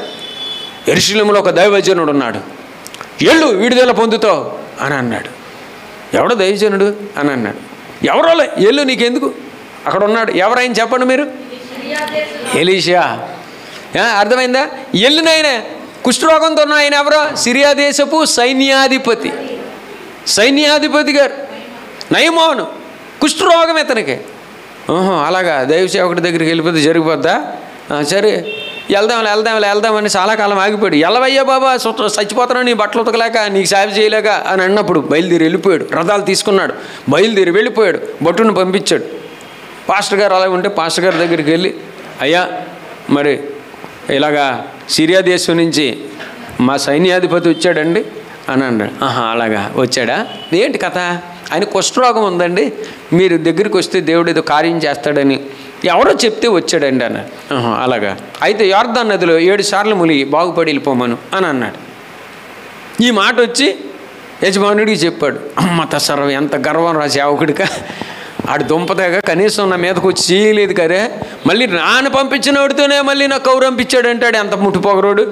యెరూషలేములో ఒక దైవజనుడు ఉన్నాడు, ఎళ్ళు విడుదల పొందుతావు అని అన్నాడు. ఎవడో దైవజనుడు అని అన్నాడు. ఎవరో ఎల్లు, నీకెందుకు, అక్కడ ఉన్నాడు. ఎవరైనా చెప్పండి మీరు? ఎలీషా. అర్థమైందా? ఎల్లునైనా కుష్ఠరోగంతో ఉన్న ఆయన ఎవరో? సిరియా దేశపు సైన్యాధిపతి గారు నయమోను. కుష్ఠరోగం ఇతనికి. అలాగా దైవ సేవకుడి దగ్గరికి వెళ్ళిపోతే జరిగిపోద్దా? సరే వెళ్దామని చాలా కాలం ఆగిపోయాడు. ఎల్లవయ్యా బాబా, చచ్చిపోతున్నాడు, నీ బట్టలు ఉతకలేక, నీకు సేవ చేయలేక అని అన్నప్పుడు బయలుదేరి వెళ్ళిపోయాడు. రథాలు తీసుకున్నాడు, బయలుదేరి వెళ్ళిపోయాడు. భటుని పంపించాడు. పాస్టర్ గారు అలాగే ఉంటే పాస్టర్ గారి దగ్గరికి వెళ్ళి, అయ్యా మరి ఇలాగా సిరియా దేశం నుంచి మా సైన్యాధిపతి వచ్చాడండి అని అన్నాడు. అలాగా వచ్చాడా? ఏంటి కథ? ఆయన కుష్ఠరోగం ఉందండి, మీరు దగ్గరికి వస్తే దేవుడు ఏదో కార్యం చేస్తాడని ఎవరో చెప్తే వచ్చాడండి అన్నాడు. అలాగా అయితే యోర్దాను నదిలో 7 సార్లు మునిగి బాగుపడి వెళ్ళిపోమను అని అన్నాడు. ఈ మాట వచ్చి యజమానుడికి చెప్పాడు. అమ్మ తసరం, ఎంత గర్వం రా సేవకుడిగా, ఆడు దుంపదేగా కనీసం నా మీదకి వచ్చి చేయలేదు కదే, మళ్ళీ నాన్న పంపించినోడితోనే మళ్ళీ నాకు కౌరంపించాడు అంటాడు. ఎంత ముట్టుపోగరోడు,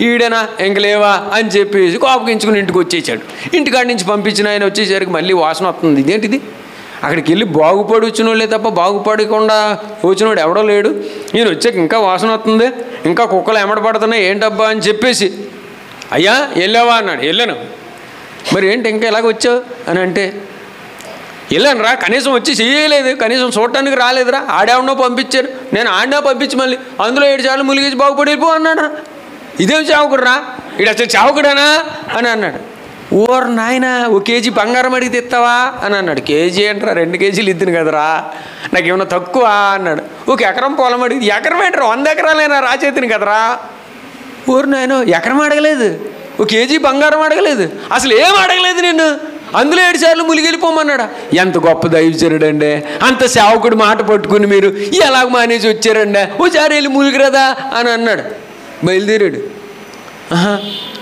ఈడేనా ఇంకలేవా అని చెప్పేసి కోపగించుకుని ఇంటికి వచ్చేసాడు. ఇంటికాడి నుంచి పంపించిన ఆయన వచ్చేసరికి మళ్ళీ వాసన వస్తుంది. ఇదేంటిది? అక్కడికి వెళ్ళి బాగుపడి వచ్చినోళ్ళే తప్ప బాగుపడకుండా వచ్చినోడు ఎవడో లేడు. ఈయన వచ్చాక ఇంకా వాసన వస్తుంది, ఇంకా కుక్కలు ఎమడపడుతున్నాయి, ఏంటబ్బా అని చెప్పేసి, అయ్యా వెళ్ళావా అన్నాడు. వెళ్ళాను. మరి ఏంటి ఇంకా ఎలాగ వచ్చావు అని అంటే, వెళ్ళాను రా, కనీసం వచ్చి చేయలేదు, కనీసం చూడటానికి రాలేదురా, ఆడేవడనో పంపించారు, నేను ఆడినా పంపించి మళ్ళీ అందులో 7 సార్లు ములిగేసి బాగుపడి వెళ్ళిపో అన్నాడు. ఇదేం చావుకుడు రా, ఇడు అసలు చావుకుడానా అని అన్నాడు. ఓరు నాయన, 1 కేజీ బంగారం అడిగితే ఇస్తావా అని అన్నాడు. కేజీ అంటారా, 2 కేజీలు ఇద్దును కదరా, నాకేమన్నా తక్కువ అన్నాడు. 1 ఎకరం పొలం అడిగి, ఎకరం ఏంటరా, 100 ఎకరాలైనా రాచేతిని కదరా. ఓరు నాయన, ఎకరం అడగలేదు, 1 కేజీ బంగారం అడగలేదు, అసలు ఏం అడగలేదు నిన్ను, అందులో 7 సార్లు ములిగెళ్ళిపోమన్నాడా. ఎంత గొప్ప దైవజనుడండి, అంత సేవకుడు మాట పట్టుకుని మీరు ఎలాగ మానేసి వచ్చారండి, ఓసారి వెళ్ళి ములిగిరదా అని అన్నాడు. బయలుదేరాడు.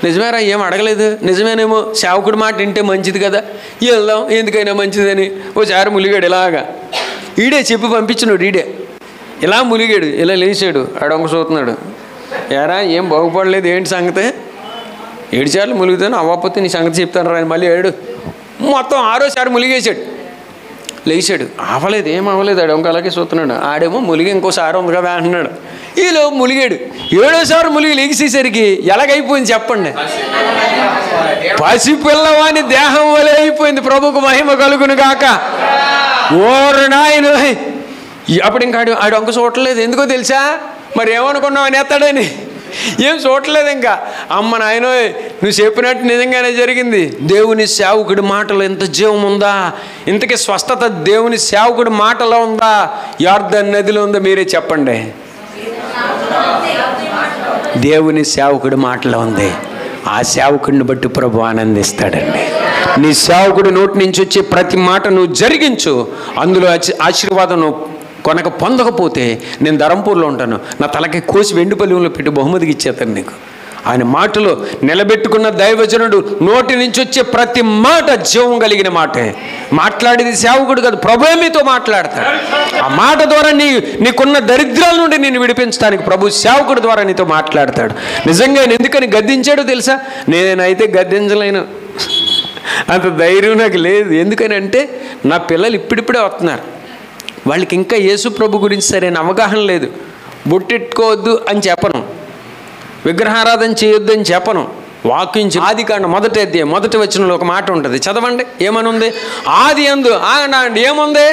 నిజమేరా, ఏం అడగలేదు, నిజమేనేమో, సేవకుడు మాట వింటే మంచిది కదా, వెళ్దాం ఎందుకైనా మంచిదని ఓసారి ములిగాడు. ఇలాగా ఈడే చెప్పి పంపించినాడు. ఈడే ఇలా ములిగాడు, ఇలా లేచాడు. ఆడొంక చూస్తున్నాడు. ఏరా ఏం బాగుపడలేదు, ఏంటి సంగతి? 7 సార్లు ములుగుతాను, అవ్వకపోతే నీ సంగతి చెప్తాను రా. మళ్ళీ 7 మొత్తం 6వ సారి ములిగేసాడు. లేచాడు, అవ్వలేదు, ఏం అవ్వలేదు. ఆడొంక అలాగే చూస్తున్నాడు. ఆడేమో ములిగి ఇంకోసారి ఉంది కదా అంటున్నాడు. ఈలో ములిగాడు. 7వ సారి ములిగి లేచేసరికి ఎలాగైపోయింది చెప్పండి? పసిపిల్లవాని దేహం వలె అయిపోయింది. ప్రభుకు మహిమ కలుగును గాక. ఓరు నాయన, అప్పుడు ఇంకా ఆడొంక చూడలేదు. ఎందుకో తెలుసా? మరి ఏమనుకున్నావు అని ఎత్తాడని, ఏం చూడలేదు. ఇంకా అమ్మ నాయనో, నువ్వు చెప్పినట్టు నిజంగానే జరిగింది. దేవుని సేవకుడి మాటలో ఎంత జీవం ఉందా, ఇంతకీ స్వస్థత దేవుని సేవకుడి మాటలో ఉందా, యోర్దాను నదిలో ఉందా? మీరే చెప్పండి. దేవుని సేవకుడి మాటలో ఉంది. ఆ సేవకుడిని బట్టి ప్రభు ఆనందిస్తాడండి. నీ సేవకుడి నోటి నుంచి వచ్చే ప్రతి మాట నువ్వు జరిగించు. అందులో ఆశీర్వాదం కొనక పొందకపోతే నేను ధరంపూర్లో ఉంటాను, నా తలకి కోసి వెండి పల్లెంలో పెట్టి బహుమతికి ఇచ్చేస్తాను నీకు. ఆయన మాటలో నిలబెట్టుకున్న దైవజనుడు నోటి నుంచి వచ్చే ప్రతి మాట జీవం కలిగిన మాటే. మాట్లాడేది సేవకుడు కాదు, ప్రభువే మీతో మాట్లాడతాడు. ఆ మాట ద్వారా నీకున్న దరిద్రాల నుండి నేను విడిపించడానికి ప్రభు సేవకుడి ద్వారా నీతో మాట్లాడతాడు. నిజంగా ఆయన ఎందుకని గద్దించాడో తెలుసా? నేనైతే గద్దించలేను, అంత ధైర్యం నాకు లేదు. ఎందుకని అంటే నా పిల్లలు ఇప్పుడిప్పుడే వస్తున్నారు, వాళ్ళకి ఇంకా యేసు ప్రభు గురించి సరైన అవగాహన లేదు. బొట్టెట్టుకోవద్దు అని చెప్పను, విగ్రహారాధన చేయొద్దు అని చెప్పను. వాక్యం ఆదికాండం 1వ అధ్యాయం 1వ వచనంలో ఒక మాట ఉంటుంది, చదవండి. ఏమని ఉంది? ఆది యందు ఏముంది?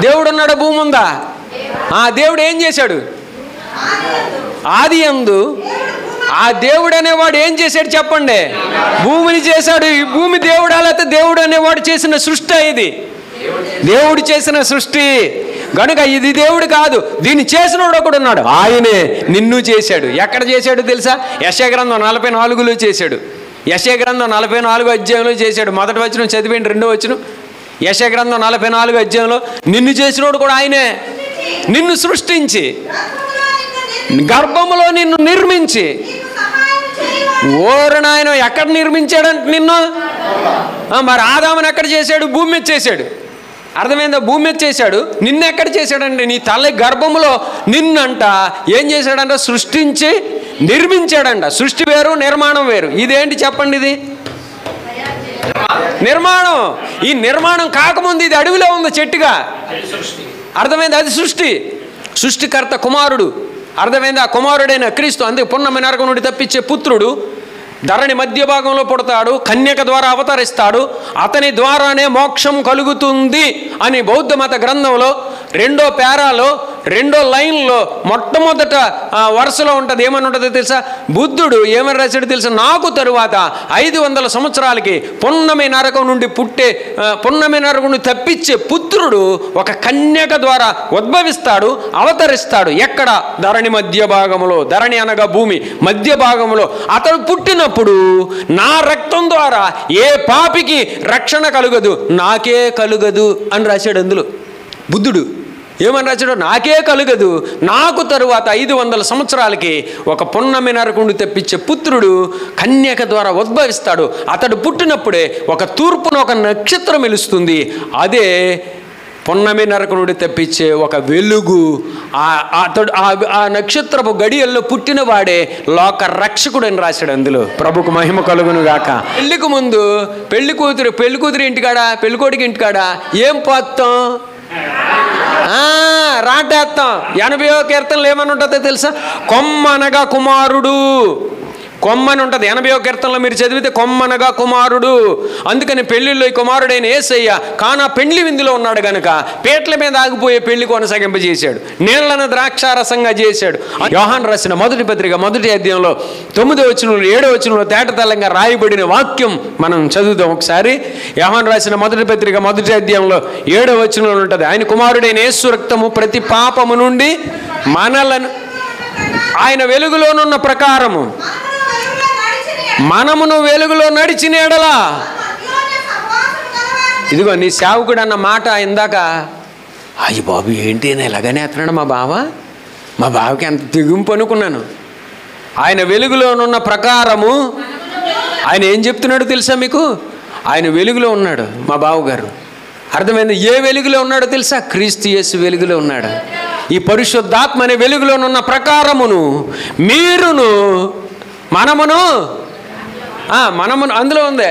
దేవుడు ఉన్నాడా, భూమి ఉందా? దేవుడు ఏం చేశాడు? ఆది యందు ఆ దేవుడు అనేవాడు ఏం చేశాడు చెప్పండి? భూమిని చేశాడు. ఈ భూమి దేవుడా లేకపోతే దేవుడు అనేవాడు చేసిన సృష్టి? ఇది దేవుడు చేసిన సృష్టి. గనుక ఇది దేవుడు కాదు, దీన్ని చేసినోడు ఒకడు ఉన్నాడు, ఆయనే నిన్ను చేశాడు. ఎక్కడ చేశాడు తెలుసా? యెషయా గ్రంథం 44లో చేశాడు. యెషయా గ్రంథం 44 అధ్యాయంలో చేశాడు. మొదటి వచనం చదివేండి, 2వ వచనం. యెషయా గ్రంథం 44 అధ్యాయంలో నిన్ను చేసినోడు కూడా ఆయనే. నిన్ను సృష్టించి గర్భములో నిన్ను నిర్మించి, ఓరు నాయన ఎక్కడ నిర్మించాడంట నిన్ను? మరి ఆదాముని ఎక్కడ చేశాడు? భూమి మీద చేశాడు. అర్థమైందా? భూమి మీద చేశాడు. నిన్ను ఎక్కడ చేశాడంటే నీ తల్లి గర్భములో నిన్నంట ఏం చేశాడంట? సృష్టించి నిర్మించాడంట. సృష్టి వేరు, నిర్మాణం వేరు. ఇదేంటి చెప్పండి? ఇది నిర్మాణం. ఈ నిర్మాణం కాకముందు ఇది అడవిలో ఉంది చెట్టుగా. అర్థమైంది? అది సృష్టి. సృష్టికర్త కుమారుడు. అర్థమైంది? ఆ కుమారుడైన క్రీస్తు. అందుకే పున్నమి నరకం నుండి తప్పించే పుత్రుడు ధరణి మధ్య భాగంలో పుడతాడు, కన్యక ద్వారా అవతరిస్తాడు, అతని ద్వారానే మోక్షం కలుగుతుంది అని బౌద్ధ మత గ్రంథంలో 2వ పేరాలో 2వ లైన్లో మొట్టమొదట వరుసలో ఉంటుంది. ఏమని ఉంటుందో తెలుసా? బుద్ధుడు ఏమని రాశాడు తెలుసా? నాకు తరువాత 500 సంవత్సరాలకి పున్నమి నరకం నుండి పున్నమి నరకం నుండి తప్పించే పుత్రుడు ఒక కన్యక ద్వారా ఉద్భవిస్తాడు, అవతరిస్తాడు. ఎక్కడ? ధరణి మధ్య భాగంలో. ధరణి అనగా భూమి మధ్య భాగంలో. అతడు పుట్టినప్పుడు నా రక్తం ద్వారా ఏ పాపికి రక్షణ కలుగదు, నాకే కలుగదు అని రాశాడు. అందులో బుద్ధుడు ఏమని రాశాడు? నాకే కలుగదు, నాకు తరువాత 500 సంవత్సరాలకి ఒక పున్నమి నరకుడు తెప్పించే పుత్రుడు కన్యక ద్వారా ఉద్భవిస్తాడు. అతడు పుట్టినప్పుడే ఒక తూర్పున ఒక నక్షత్రం వెలుస్తుంది. అదే పున్నమి నరకునుడి తెప్పించే ఒక వెలుగు. అతడు ఆ నక్షత్రపు గడియల్లో పుట్టిన వాడే లోక రక్షకుడు అని రాశాడు. అందులో ప్రభుకు మహిమ కలుగును గాక. పెళ్లికి ముందు పెళ్లి కూతురు ఇంటికాడ, పెళ్ళికోడికి ఇంటికాడ ఏం పోతాం? రాటేస్తాం. 80వ కీర్తనలు ఏమని ఉంటుందో తెలుసా? కొమ్మనగా కుమారుడు. కొమ్మని ఉంటుంది 80వ కీర్తనలో. మీరు చదివితే కొమ్మనగా కుమారుడు. అందుకని పెళ్లిలో ఈ కుమారుడైన యేసయ్య కానా పెళ్లి విందులో ఉన్నాడు గనుక పేట్ల మీద ఆగిపోయే పెళ్లి కొనసాగింపజేశాడు, నీళ్లను ద్రాక్షారసంగా చేశాడు. యోహాను రాసిన మొదటి పత్రిక 1వ అధ్యాయంలో 9వ వచనంలో 7వ వచనంలో తేటతెల్లంగా రాయబడిన వాక్యం మనం చదువుదాం ఒకసారి. యోహాను రాసిన మొదటి పత్రిక 1వ అధ్యాయంలో 7వ వచనంలో ఉంటుంది, ఆయన కుమారుడైన యేసు రక్తము ప్రతి పాపము నుండి మనలను ఆయన వెలుగులోనున్న ప్రకారము మనమును వెలుగులో నడిచిన ఎడలా. ఇదిగో నీ సేవకుడు అన్న మాట ఇందాక, అయ్యి బాబు ఏంటి అని ఎలాగనే ఎత్తనాడు మా బావకి ఎంత తెగింపు అనుకున్నాను. ఆయన వెలుగులోనున్న ప్రకారము ఆయన ఏం చెప్తున్నాడు తెలుసా మీకు? ఆయన వెలుగులో ఉన్నాడు మా బావగారు. అర్థమైంది? ఏ వెలుగులో ఉన్నాడో తెలుసా? క్రీస్తు యేసు వెలుగులో ఉన్నాడు. ఈ పరిశుద్ధాత్మ అనే వెలుగులోనున్న ప్రకారమును మీరును మనమును అందులో ఉంది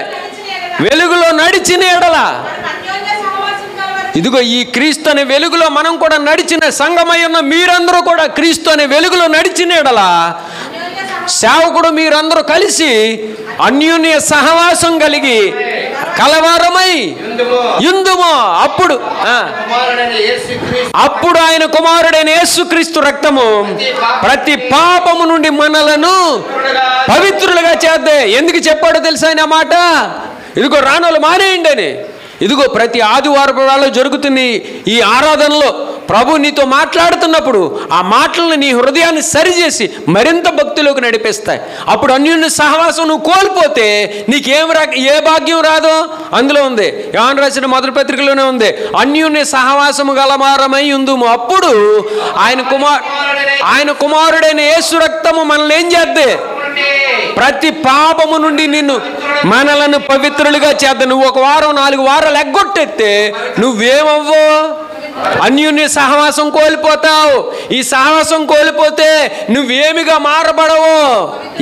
వెలుగులో నడిచిన ఎడల. ఇదిగో ఈ క్రీస్తు అనే వెలుగులో మనం కూడా నడిచిన సంఘమై ఉన్న మీరందరూ కూడా క్రీస్తు అనే వెలుగులో నడిచిన ఎడల సేవకుడు మీరందరూ కలిసి అన్యోన్య సహవాసం కలిగి కలవారమై యుందుము. అప్పుడు ఆయన కుమారుడైన యేసుక్రీస్తు రక్తము ప్రతి పాపము నుండి మనలను పవిత్రులుగా చేద్దే. ఎందుకు చెప్పాడో తెలుసా ఆయన మాట? ఇదిగో రానోళ్ళు మానేయండి అని. ఇదిగో ప్రతి ఆదివారపు వేళ జరుగుతున్న ఈ ఆరాధనలో ప్రభు నీతో మాట్లాడుతున్నప్పుడు ఆ మాటలను నీ హృదయాన్ని సరిచేసి మరింత భక్తిలోకి నడిపిస్తాయి. అప్పుడు అన్యోన్య సహవాసం నువ్వు కోల్పోతే ఏ భాగ్యం రాదో అందులో ఉంది. యోహాను రాసిన మొదటి పత్రికలోనే ఉంది, అన్యోన్య సహవాసము గలమారమై ఉందుము. అప్పుడు ఆయన కుమారుడైన యేసు రక్తము మనల్ని ఏం చేద్దే? ప్రతి పాపము నుండి మనలను పవిత్రులుగా చేద్దాం. నువ్వు 1 వారం 4 వారాలు ఎగ్గొట్టెత్తే నువ్వేమవ్వో? అన్యోన్య సహవాసం కోల్పోతావు. ఈ సహవాసం కోల్పోతే నువ్వేమిగా మారబడవు?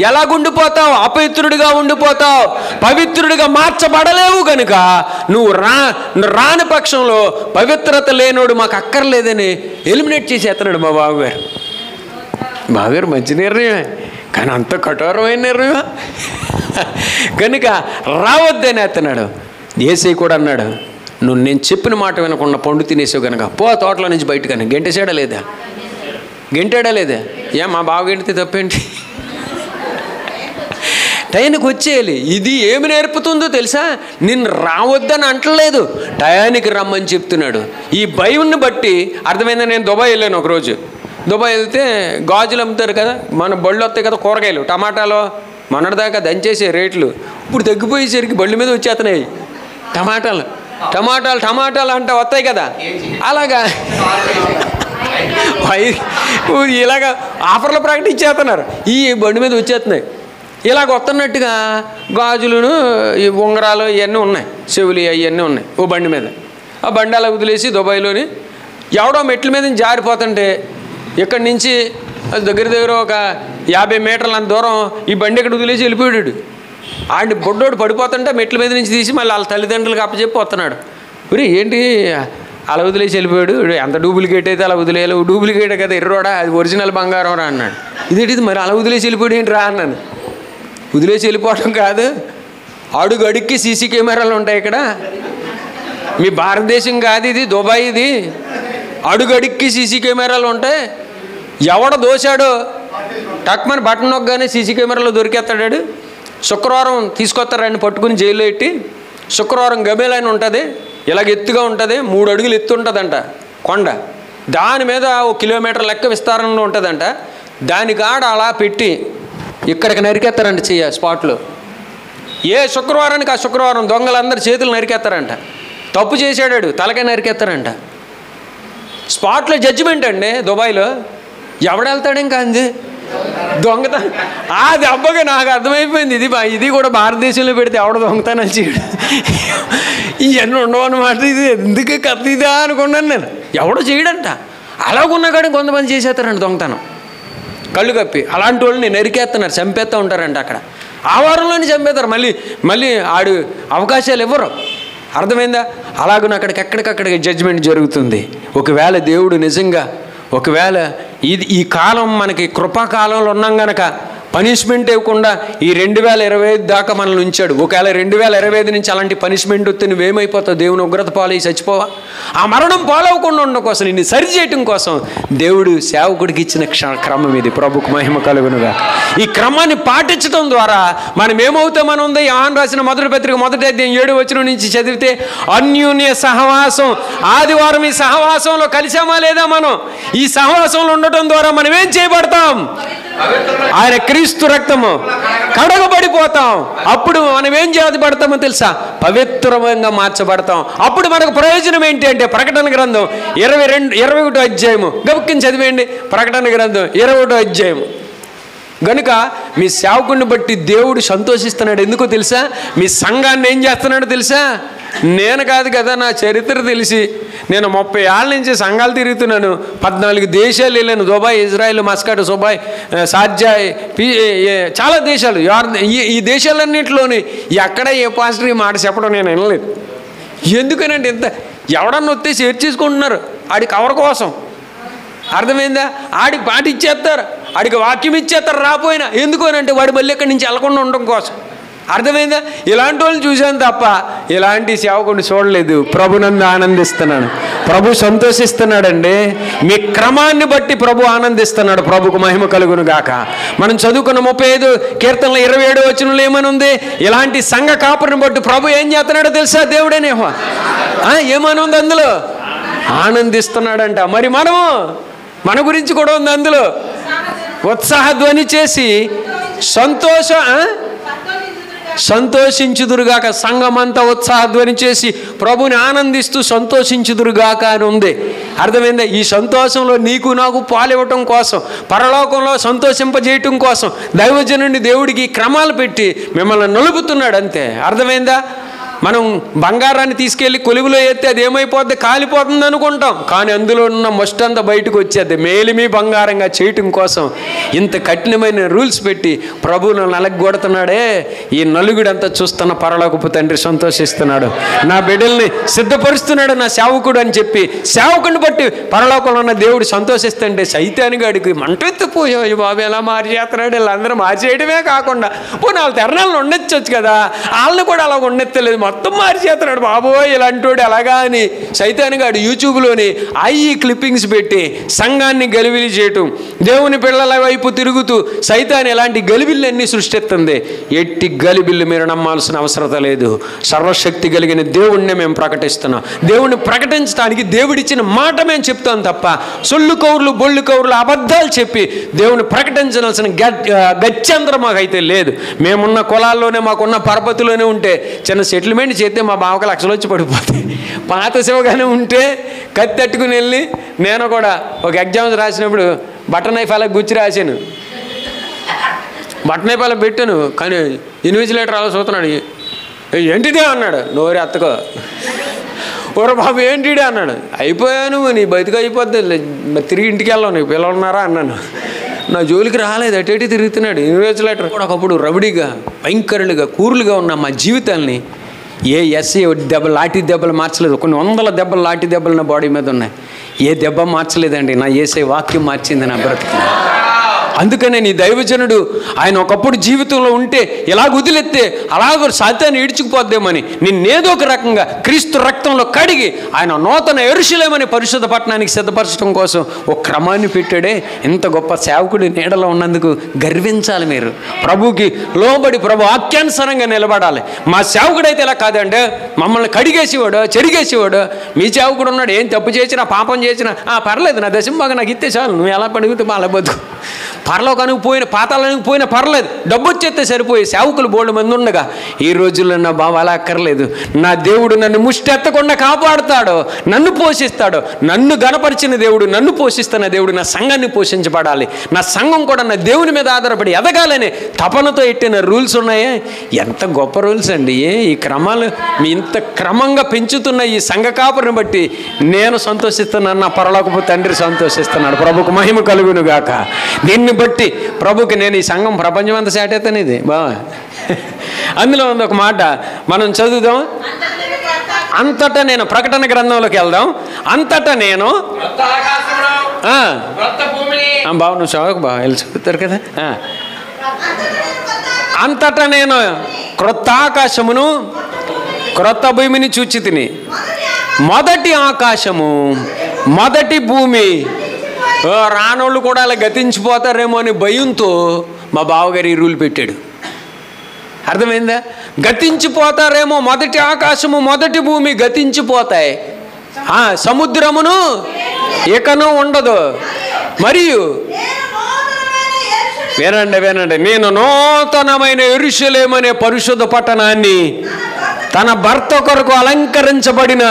ఎలాగుండిపోతావు? అపవిత్రుడిగా ఉండిపోతావు. పవిత్రుడిగా మార్చబడలేవు. కనుక నువ్వు రాని పక్షంలో పవిత్రత లేనోడు మాకు అక్కర్లేదని ఎలిమినేట్ చేసేస్తున్నాడు మా బావగారు. మంచి నిర్ణయమే, కానీ అంత కఠోరమైన నిర్ణయం కనుక రావద్దని అతన్నాడు. యేసయ్య కూడా అన్నాడు, నువ్వు నేను చెప్పిన మాట వినకుండా పండు తినేసావు కనుక పో తోటలో నుంచి బయటకని. గెంటేసాడా లేదా? మా బావ గెంటితే తప్పేంటి? టయానికి వచ్చేయాలి. ఇది ఏమి నేర్పుతుందో తెలుసా? నిన్ను రావద్దని అంటలేదు, టయానికి రమ్మని చెప్తున్నాడు. ఈ భయంని బట్టి అర్థమైందా? నేను దుబాయ్ వెళ్ళాను ఒకరోజు. దుబాయ్ వెళ్తే గాజులు అమ్ముతారు కదా, మన బళ్ళు వస్తాయి కదా, కూరగాయలు, టమాటాలు మొన్నటిదాకా దంచేసే రేట్లు ఇప్పుడు తగ్గిపోయేసరికి బళ్ళు మీద వచ్చేస్తున్నాయి. టమాటాలు అంటే వస్తాయి కదా, అలాగా ఇలాగ ఆఫర్లు ప్రకటించేస్తున్నారు. ఈ బండి మీద వచ్చేస్తున్నాయి. ఇలాగ వస్తున్నట్టుగా గాజులను, ఈ ఉంగరాలు ఇవన్నీ ఉన్నాయి, చెవులు అవన్నీ ఉన్నాయి ఓ బండి మీద. ఆ బండి అలా వదిలేసి దుబాయ్లోని ఎవడో మెట్ల మీద జారిపోతుంటే ఇక్కడి నుంచి దగ్గర ఒక 50 మీటర్ల అంత దూరం ఈ బండి ఇక్కడ వదిలేసి వెళ్ళిపోయాడు. ఆడిని బొడ్డోడు పడిపోతుంటే మెట్ల మీద నుంచి తీసి మళ్ళీ వాళ్ళ తల్లిదండ్రులకు అప్పచెప్పి వస్తున్నాడు. మరి ఏంటి అలా వదిలేసి వెళ్ళిపోయాడు, ఎంత డూప్లికేట్ అయితే అలా వదిలేయాలి, డూప్లికేట్ కదా ఎర్రోడా, అది ఒరిజినల్ బంగారం రా అన్నాడు. ఇదేంటిది మరి అలా వదిలేసి వెళ్ళిపోయాడు ఏంటి రా అన్నాను. వదిలేసి వెళ్ళిపోవడం కాదు, అడుగడుక్కి సీసీ కెమెరాలు ఉంటాయి ఇక్కడ. మీ భారతదేశం కాదు ఇది, దుబాయ్ ఇది. అడుగడుక్కి సీసీ కెమెరాలు ఉంటాయి. ఎవడ దోశాడో టక్మని బటన్ నొక్కగానే సీసీ కెమెరాలో దొరికేస్తాడు. శుక్రవారం తీసుకొస్తారండి పట్టుకుని జైల్లో పెట్టి. శుక్రవారం గబేలైన ఉంటుంది, ఇలాగ ఎత్తుగా ఉంటుంది, 3 అడుగులు ఎత్తు ఉంటుందంట కొండ. దాని మీద 1 కిలోమీటర్ లెక్క విస్తారంలో ఉంటుందంట. దాని కాడ అలా పెట్టి ఇక్కడికి నరికేస్తారంట చెయ్య స్పాట్లో. ఏ శుక్రవారానికి ఆ శుక్రవారం దొంగలందరి చేతులు నరికేస్తారంట. తప్పు చేశాడాడు తలకే నరికేస్తారంట. స్పాట్లో జడ్జిమెంట్ అండి దుబాయ్లో. ఎవడెళ్తాడు ఇంకా అంది దొంగతనం. అది అబ్బగా నాకు అర్థమైపోయింది, ఇది కూడా భారతదేశంలో పెడితే ఎవడ దొంగతనం చేయడు, ఇవన్నీ ఉండవు అన్నమాట. ఇది ఎందుకు కథ ఇదా అనుకున్నాను నేను. ఎవడో చేయడంట. అలాగున్నా కానీ కొంతమంది చేసేస్తారంట దొంగతనం కళ్ళు కప్పి. అలాంటి వాళ్ళని నరికేస్తున్నారు, చంపేస్తూ ఉంటారంట అక్కడ. ఆ వారంలోనే చంపేస్తారు. మళ్ళీ ఆడు అవకాశాలు ఇవ్వరు. అర్థమైందా? అలాగూ ఎక్కడికక్కడికి జడ్జిమెంట్ జరుగుతుంది. ఒకవేళ దేవుడు నిజంగా ఈ కాలం మనకి కృపాకాలంలో ఉన్నాం గనక పనిష్మెంట్ ఇవ్వకుండా ఈ 2025 దాకా మనల్ని ఉంచాడు. ఒకవేళ 2025 నుంచి అలాంటి పనిష్మెంట్ వస్తే నువ్వేమైపోతావు? దేవుని ఉగ్రత పాలై చచ్చిపోవా? ఆ మరణం పాలవకుండా ఉండడం కోసం, నిన్ను సరిచేయటం కోసం దేవుడు సేవకుడికి ఇచ్చిన క్రమం ఇది. ప్రభుకు మహిమ కలుగునుగా. ఈ క్రమాన్ని పాటించడం ద్వారా మనం ఏమవుతామని ఉంది. యోహాను రాసిన మొదటి పత్రిక 1వ అధ్యాయం 7వ వచనం నుంచి చదివితే, అన్యోన్య సహవాసం. ఆదివారం ఈ సహవాసంలో కలిసామా లేదా? మనం ఈ సహవాసంలో ఉండటం ద్వారా మనం ఏం చేయబడతాం? ఆయన క్రీస్తు రక్తము కడగబడిపోతాం. అప్పుడు మనం ఏం చేయబడతామో తెలుసా? పవిత్రంగా మార్చబడతాం. అప్పుడు మనకు ప్రయోజనం ఏంటి అంటే, ప్రకటన గ్రంథం 21వ అధ్యాయము గబుక్కిని చదివేయండి. ప్రకటన గ్రంథం 21వ అధ్యాయము. గనుక మీ సేవకుడిని బట్టి దేవుడు సంతోషిస్తున్నాడు. ఎందుకో తెలుసా? మీ సంఘాన్ని ఏం చేస్తున్నాడో తెలుసా? నేను కాదు కదా, నా చరిత్ర తెలిసి నేను 30 ఏళ్ళ నుంచి సంఘాలు తిరుగుతున్నాను. 14 దేశాలు వెళ్ళాను. దుబాయ్, ఇజ్రాయెల్, మస్కట్, సుబాయ్, షార్జా, చాలా దేశాలు. ఈ దేశాలన్నింటిలోని ఎక్కడ ఏ పాస్టర్ ఈ మాట చెప్పడం నేను వినలేదు. ఎందుకనంటే ఇంత ఎవడన్నా వస్తే షేర్ చేసుకుంటున్నారు ఆడి కవర్ కోసం. అర్థమైందా? ఆడికి పాట ఇచ్చేస్తారు, ఆడికి వాక్యం ఇచ్చేస్తారు రాపోయినా. ఎందుకోనంటే వాడి మళ్ళీ ఎక్కడి నుంచి వెళ్ళకుండా ఉండడం కోసం. అర్థమైందా? ఇలాంటి వాళ్ళని చూశాను తప్ప ఇలాంటి సేవకుడిని చూడలేదు. ప్రభునందు ఆనందిస్తున్నాను. ప్రభు సంతోషిస్తున్నాడండి. మీ క్రమాన్ని బట్టి ప్రభు ఆనందిస్తున్నాడు. ప్రభుకు మహిమ కలుగును గాక. మనం చదువుకున్న 35 కీర్తనల 27వ వచనంలో ఏమని ఉంది? ఇలాంటి సంఘ కాపురిని బట్టి ప్రభు ఏం చేస్తున్నాడో తెలుసా? దేవుడేనే ఏమని ఉంది అందులో? ఆనందిస్తున్నాడంట. మరి మన గురించి కూడా ఉంది అందులో. ఉత్సాహధ్వని చేసి సంతోషించుదురుగాక. సంఘమంతా ఉత్సాహధ్వని చేసి ప్రభుని ఆనందిస్తూ సంతోషించుదురుగాక అని ఉంది. అర్థమైందా? ఈ సంతోషంలో నీకు నాకు పాలివ్వటం కోసం, పరలోకంలో సంతోషింపజేయటం కోసం దైవజనుడిని దేవుడికి క్రమాలు పెట్టి మిమ్మల్ని నలుపుతున్నాడు అంతే. అర్థమైందా? మనం బంగారాన్ని తీసుకెళ్ళి కొలువులో ఎత్తే అది ఏమైపోద్ది? కాలిపోతుంది అనుకుంటాం. కానీ అందులో ఉన్న మొస్టంతా బయటకు వచ్చేది. మేలిమి బంగారంగా చేయటం కోసం ఇంత కఠినమైన రూల్స్ పెట్టి ప్రభువును నలగొడుతున్నాడే. ఈ నలుగుడంతా చూస్తున్న పరలోకపు తండ్రి సంతోషిస్తున్నాడు. నా బిడ్డల్ని సిద్ధపరుస్తున్నాడు నా సేవకుడు అని చెప్పి సేవకుడిని బట్టి పరలోకంలో ఉన్న దేవుడు సంతోషిస్తుంటే సైతానికి అడిగి మంటెత్తిపోయావు బాబు ఎలా మార్చేస్తున్నాడు. వీళ్ళందరూ మార్చేయడమే కాకుండా పోనీ వాళ్ళ తెరణాలను ఉండొచ్చు కదా, వాళ్ళని కూడా అలా ఉండెత్తలేదు. మొత్తం మార్చేస్తున్నాడు. బాబోయ్ ఇలాంటోడు ఎలాగా అని సైతానుగాడు యూట్యూబ్లోని క్లిప్పింగ్స్ పెట్టి సంఘాన్ని గలిబిలి చేయటం, దేవుని పిల్లల వైపు తిరుగుతూ సైతాన్ ఇలాంటి గలిబిళ్ళన్నీ సృష్టిస్తుంది. ఎట్టి గలిబిల్లు మీరు నమ్మాల్సిన అవసరం లేదు. సర్వశక్తి కలిగిన దేవుణ్ణి మేము ప్రకటిస్తున్నాం. దేవుణ్ణి ప్రకటించడానికి దేవుడిచ్చిన మాట మేము చెప్తాం తప్ప సొల్లు కౌరులు బొల్లు కౌరులు అబద్ధాలు చెప్పి దేవుని ప్రకటించాల్సిన గత్యంతరం మాకైతే లేదు. మేమున్న కులాల్లోనే మాకున్న పరపతిలోనే ఉంటే చిన్న సెటిల్మెంట్ చేస్తే మా బావకు లక్షలు వచ్చి పడిపోతాయి. పాత శివగానే ఉంటే కత్తి తట్టుకుని వెళ్ళి నేను కూడా ఒక ఎగ్జామ్స్ రాసినప్పుడు బటన్ నైఫ్ అలా గుచ్చి రాశాను. బటన్ నైఫ్ అలా పెట్టాను కానీ ఇన్విజిలేటర్ అలా చూస్తున్నాడు. ఏంటిదే అన్నాడు. నోరు ఎత్తకో. ఓర బాబు ఏంటిడే అన్నాడు. అయిపోయాను నీ బతికి అయిపోద్ది, తిరిగి ఇంటికి వెళ్ళావు, నీకు పిల్లలు ఉన్నారా అన్నాను. నా జోలికి రాలేదు, అటేటి తిరుగుతున్నాడు. ఇన్విజిలేటర్ కూడా ఒకప్పుడు రబడిగా భయంకరులుగా కూరులుగా ఉన్న మా జీవితాల్ని ఎస్ఏ లాఠీ దెబ్బలు మార్చలేదు. కొన్ని వందల దెబ్బలు లాఠీ దెబ్బలు నా బాడీ మీద ఉన్నాయి. ఏ దెబ్బ మార్చలేదండి. నా యేసే వాక్యం మార్చింది నా బ్రతుకు. అందుకనే నీ దైవజనుడు ఆయన ఒకప్పుడు జీవితంలో ఉంటే ఇలా వదిలెత్తే అలాగ సాతాన్ని ఈడ్చుకుపోద్దేమని నిన్నేదో ఒక రకంగా క్రీస్తు రక్తంలో కడిగి ఆయన నూతన యెరూషలేమని పరిశుద్ధ పట్టణానికి సిద్ధపరచడం కోసం ఒక క్రమాన్ని పెట్టాడే. ఇంత గొప్ప సేవకుడి నీడలో ఉన్నందుకు గర్వించాలి. మీరు ప్రభుకి లోబడి ప్రభు వాక్యానుసారంగా నిలబడాలి. మా సేవకుడైతే ఇలా కాదండి, మమ్మల్ని కడిగేసేవాడు చెరిగేసేవాడు. మీ సేవకుడు ఉన్నాడు, ఏం తప్పు చేసినా పాపం చేసినా పర్లేదు, నా దశంబాగా నాకు ఇస్తే చాలు, నువ్వు ఎలా పడిగితే మా అలా బతుకు. పరలోకానికి పోయిన పాతాళానికి పోయినా పర్లేదు, డబ్బు వచ్చేస్తే సరిపోయి. సేవకులు బోల్డ్ మంది ఉండగా ఈ రోజుల్లో నా బావ అలా అక్కర్లేదు. నా దేవుడు నన్ను ముష్టెత్తకుండా కాపాడుతాడు, నన్ను పోషిస్తాడు. నన్ను గణపరిచిన దేవుడు, నన్ను పోషిస్తున్న దేవుడు నా సంఘాన్ని పోషించబడాలి. నా సంఘం కూడా నా దేవుని మీద ఆధారపడి ఎదగాలని తపనతో ఎట్టిన రూల్స్ ఉన్నాయే. ఎంత గొప్ప రూల్స్ అండి. ఈ క్రమాలు మీ ఇంత క్రమంగా పెంచుతున్న ఈ సంఘ కాపురిని బట్టి నేను సంతోషిస్తున్నాను, నా పరలోకపు తండ్రి సంతోషిస్తున్నాడు. ప్రభుకు మహిమ కలుగును గాక. దీన్ని బట్టి ప్రభుకి నేను ఈ సంఘం ప్రపంచం అంతా సేటేస్తాను. ఇది బావా అందులో ఉంది ఒక మాట, మనం చదువుదాం. అంతటా నేను ప్రకటన గ్రంథంలోకి వెళ్దాం. అంతటా నేను బావ నువ్వు చదవకు బావ, వెళ్ళి చదువుతారు కదా. అంతటా నేను క్రొత్త ఆకాశమును క్రొత్త భూమిని చూచి తిని. మొదటి ఆకాశము మొదటి భూమి రానోళ్ళు కూడా అలా గతించిపోతారేమో అని భయంతో మా బావగారు ఈ రూల్ పెట్టాడు. అర్థమైందా? గతించిపోతారేమో, మొదటి ఆకాశము మొదటి భూమి గతించిపోతాయి, సముద్రమును ఇకను ఉండదు. మరియు వినండి, నేను నూతనమైన యెరూషలేమనే పరిశుద్ధ పట్టణాన్ని తన భర్త కొరకు అలంకరించబడిన